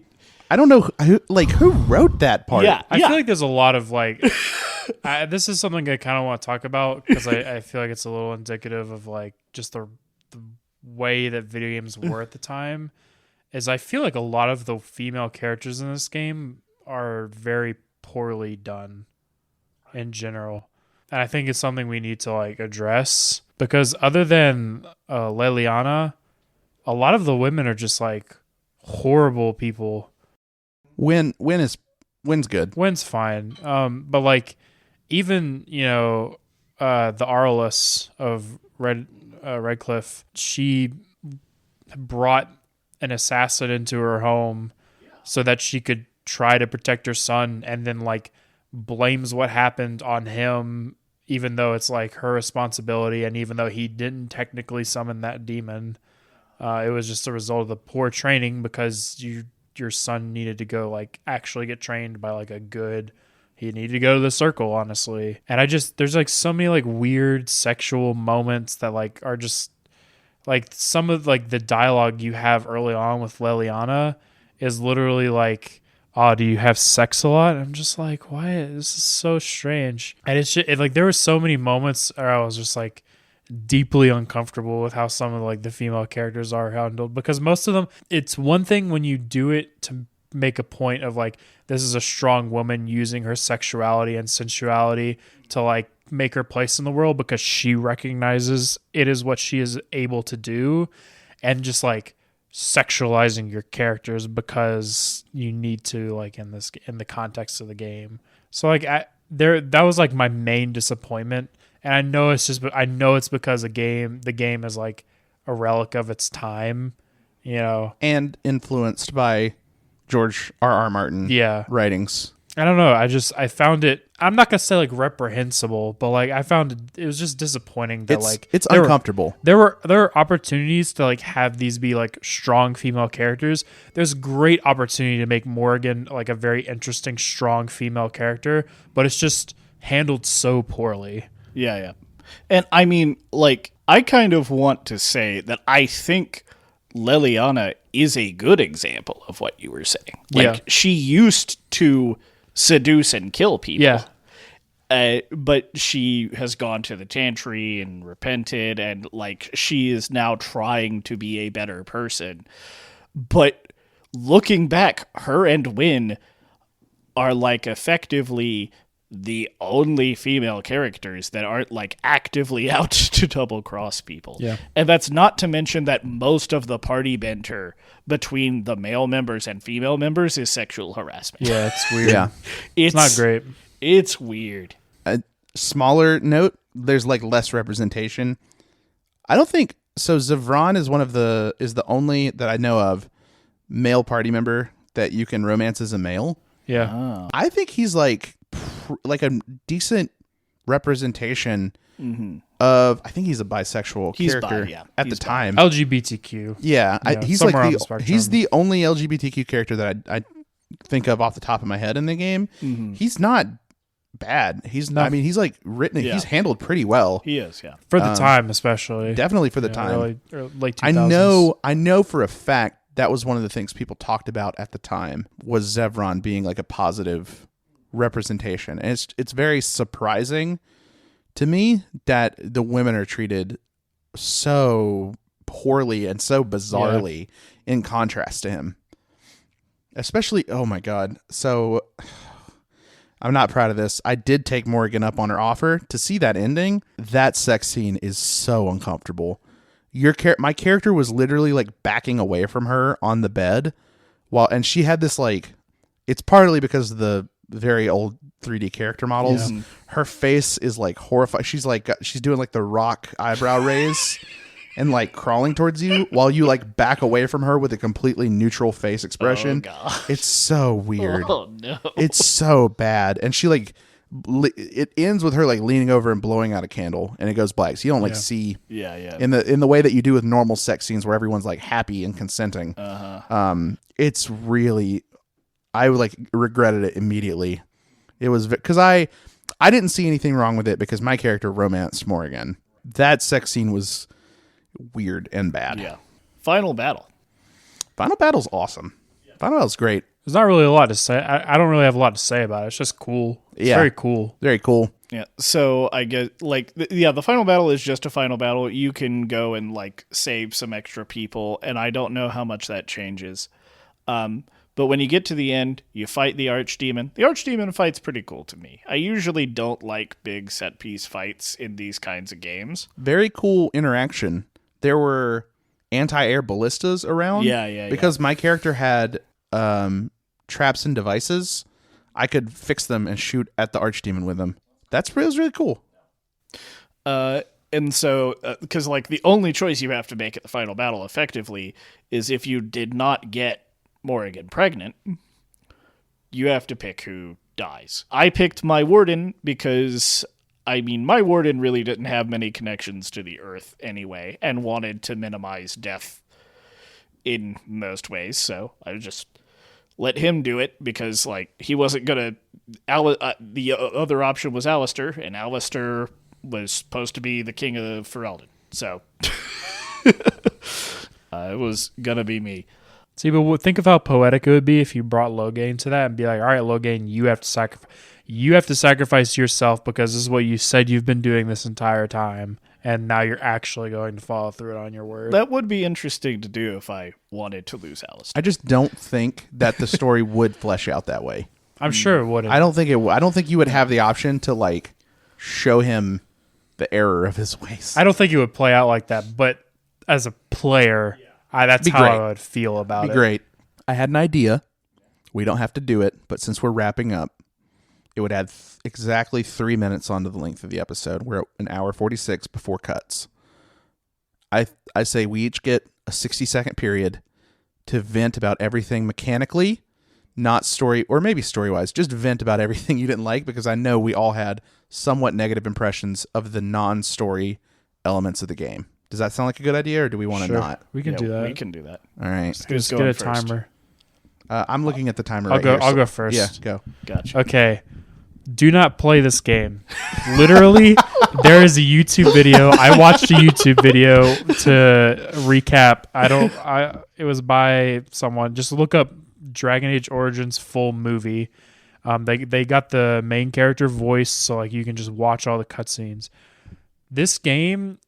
don't know who wrote that part. Yeah. I feel like there's a lot of this is something I kind of want to talk about because I feel like it's a little indicative of just the way that video games were at the time. Is I feel like a lot of the female characters in this game are very poorly done in general. And I think it's something we need to Mm. address because other than Leliana, a lot of the women are just horrible people. Win's good. Win's fine. But even, the Arliss of Redcliffe, she brought an assassin into her home so that she could try to protect her son, and then blames what happened on him, even though it's her responsibility, and even though he didn't technically summon that demon. It was just a result of the poor training because your son needed to go actually get trained by he needed to go to the circle, honestly. And there's so many weird sexual moments that are just like some of like the dialogue you have early on with Leliana is literally like, "Oh, do you have sex a lot?" And I'm just like, "Why? This is so strange." And it's just, like there were so many moments where I was just like deeply uncomfortable with how some of like the female characters are handled, because most of them, it's one thing when you do it to make a point of like, this is a strong woman using her sexuality and sensuality to like make her place in the world because she recognizes it is what she is able to do, and just like sexualizing your characters because you need to, like in the context of the game. So like that was like my main disappointment. And I know it's because the game is like a relic of its time, you know. And influenced by George R.R. Martin writings. I don't know. I found it, I'm not going to say like reprehensible, but like I found it was just disappointing that it's uncomfortable. There were opportunities to like have these be like strong female characters. There's great opportunity to make Morrigan like a very interesting, strong female character, but it's just handled so poorly. Yeah. And I mean, like, I kind of want to say that I think Leliana is a good example of what you were saying. Like, she used to seduce and kill people. Yeah. But she has gone to the Tantry and repented, and, like, she is now trying to be a better person. But looking back, her and Wynn are, like, effectively the only female characters that aren't like actively out to double cross people. Yeah. And that's not to mention that most of the party banter between the male members and female members is sexual harassment. Yeah, it's weird. Yeah. It's not great. It's weird. A smaller note, there's like less representation. I don't think so. Zevran is the only that I know of male party member that you can romance as a male. Yeah. I think he's like a decent representation of. I think he's a bisexual character at the time. LGBTQ. Yeah, he's like he's the only LGBTQ character that I think of off the top of my head in the game. He's not bad. He's not. I mean, he's like written. He's handled pretty well. He is. Yeah, for the time, especially. Definitely for the time. Early, late 2000s. I know for a fact that was one of the things people talked about at the time, was Zevran being like a positive representation. And it's very surprising to me that the women are treated so poorly and so bizarrely in contrast to him. Especially, oh my God. So I'm not proud of this. I did take Morrigan up on her offer to see that ending. That sex scene is so uncomfortable. My character was literally like backing away from her on the bed and she had this like, it's partly because of the very old 3D character models. Yeah. Her face is like horrified. She's doing like the Rock eyebrow raise and like crawling towards you while you like back away from her with a completely neutral face expression. It's so weird. Oh no. It's so bad. And she like, it ends with her like leaning over and blowing out a candle, and it goes black. So you don't like see in the way that you do with normal sex scenes where everyone's like happy and consenting. It's really, I like regretted it immediately. It was because I didn't see anything wrong with it because my character romanced Morrigan. That sex scene was weird and bad. Yeah. Final battle's awesome. Final battle's great. There's not really a lot to say. I don't really have a lot to say about it. It's just cool. It's very cool. Very cool. Yeah. So I guess the final battle is just a final battle. You can go and like save some extra people, and I don't know how much that changes. But when you get to the end, you fight the Archdemon. The Archdemon fight's pretty cool to me. I usually don't like big set piece fights in these kinds of games. Very cool interaction. There were anti-air ballistas around. Yeah. Because my character had traps and devices. I could fix them and shoot at the Archdemon with them. It was really cool. And so, because like the only choice you have to make at the final battle effectively is if you did not get Morrigan pregnant, you have to pick who dies. I picked my warden because, I mean, my warden really didn't have many connections to the Earth anyway and wanted to minimize death in most ways, so I just let him do it because, like, he wasn't gonna... the other option was Alistair, and Alistair was supposed to be the king of Ferelden, so... It was gonna be me. See, but think of how poetic it would be if you brought Logain to that and be like, all right, Logain, you have to sacrifice yourself because this is what you said you've been doing this entire time, and now you're actually going to follow through on your word. That would be interesting to do if I wanted to lose Alistair. I just don't think that the story would flesh out that way. I'm sure it wouldn't. I don't think I don't think you would have the option to like show him the error of his ways. I don't think it would play out like that, but as a player, that's Be how great. I would feel about Be it. great. I had an idea. We don't have to do it, but since we're wrapping up, it would add exactly 3 minutes onto the length of the episode. We're at an hour 46 before cuts. I say we each get a 60-second period to vent about everything mechanically, not story, or maybe story-wise, just vent about everything you didn't like, because I know we all had somewhat negative impressions of the non-story elements of the game. Does that sound like a good idea, or do we want to Sure. not? We can do that. We can do that. All right. Who's Just get going a first? timer. I'm looking at the timer I'll right go. here. I'll so- go first. Yeah, go. Gotcha. Okay. Do not play this game. Literally, there is a YouTube video. I watched a YouTube video to recap. It was by someone. Just look up Dragon Age Origins full movie. They got the main character voice, so like you can just watch all the cutscenes. This game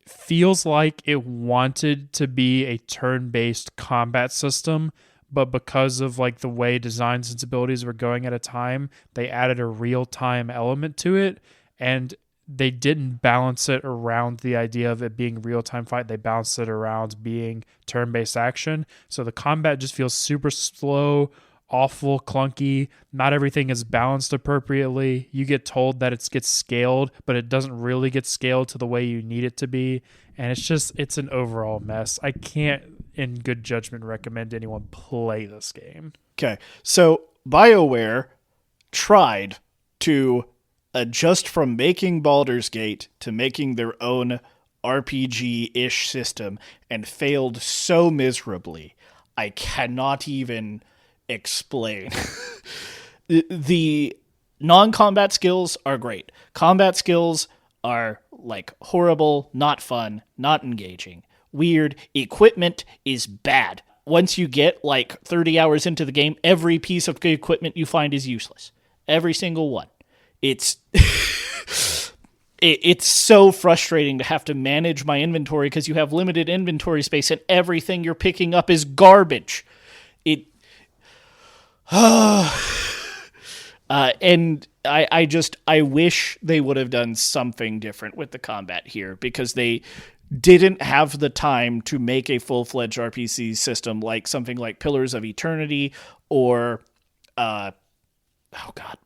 feels like it wanted to be a turn-based combat system, but because of like the way design sensibilities were going at a time, they added a real-time element to it, and they didn't balance it around the idea of it being real-time fight. They balanced it around being turn-based action. So the combat just feels super slow, awful, clunky. Not everything is balanced appropriately. You get told that it gets scaled, but it doesn't really get scaled to the way you need it to be. And it's an overall mess. I can't, in good judgment, recommend anyone play this game. Okay, so BioWare tried to adjust from making Baldur's Gate to making their own RPG-ish system and failed so miserably. I cannot even explain. The non-combat skills are great. Combat skills are like horrible, not fun, not engaging, weird. Equipment is bad. Once you get like 30 hours into the game, every piece of equipment you find is useless. Every single one. It's it's so frustrating to have to manage my inventory because you have limited inventory space and everything you're picking up is garbage. And I wish they would have done something different with the combat here, because they didn't have the time to make a full-fledged RPG system like something like Pillars of Eternity or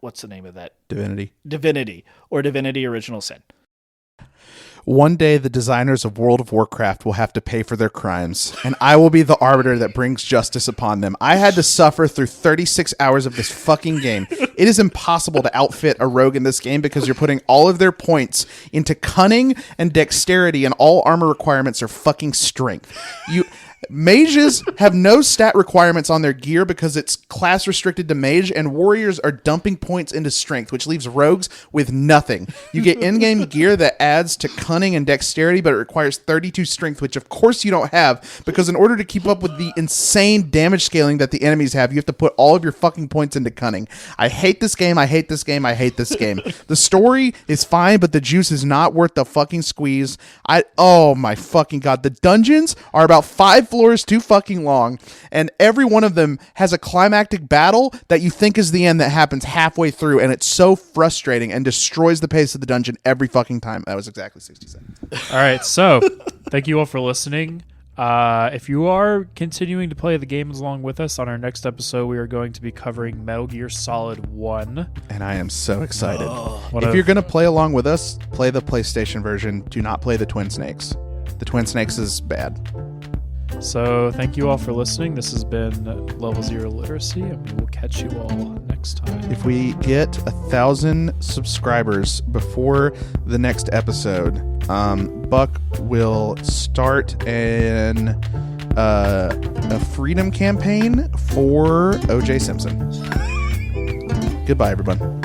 what's the name of that? Divinity or Divinity Original Sin. One day, the designers of World of Warcraft will have to pay for their crimes, and I will be the arbiter that brings justice upon them. I had to suffer through 36 hours of this fucking game. It is impossible to outfit a rogue in this game because you're putting all of their points into cunning and dexterity, and all armor requirements are fucking strength. Mages have no stat requirements on their gear because it's class restricted to mage, and warriors are dumping points into strength, which leaves rogues with nothing. You get in-game gear that adds to cunning and dexterity, but it requires 32 strength, which of course you don't have, because in order to keep up with the insane damage scaling that the enemies have, you have to put all of your fucking points into cunning. I hate this game. I hate this game. I hate this game. The story is fine, but the juice is not worth the fucking squeeze. Oh my fucking god. The dungeons are about 5 floors too fucking long, and every one of them has a climactic battle that you think is the end that happens halfway through, and it's so frustrating and destroys the pace of the dungeon every fucking time. That was exactly 60 seconds. All right, so thank you all for listening. If you are continuing to play the games along with us, on our next episode, we are going to be covering Metal Gear Solid 1. And I am so excited. If you're going to play along with us, play the PlayStation version. Do not play the Twin Snakes. The Twin Snakes is bad. So thank you all for listening. This has been Level 0 Literacy, and we will catch you all next time. If we get 1,000 subscribers before the next episode, Buck will start a freedom campaign for O.J. Simpson. Goodbye, everyone.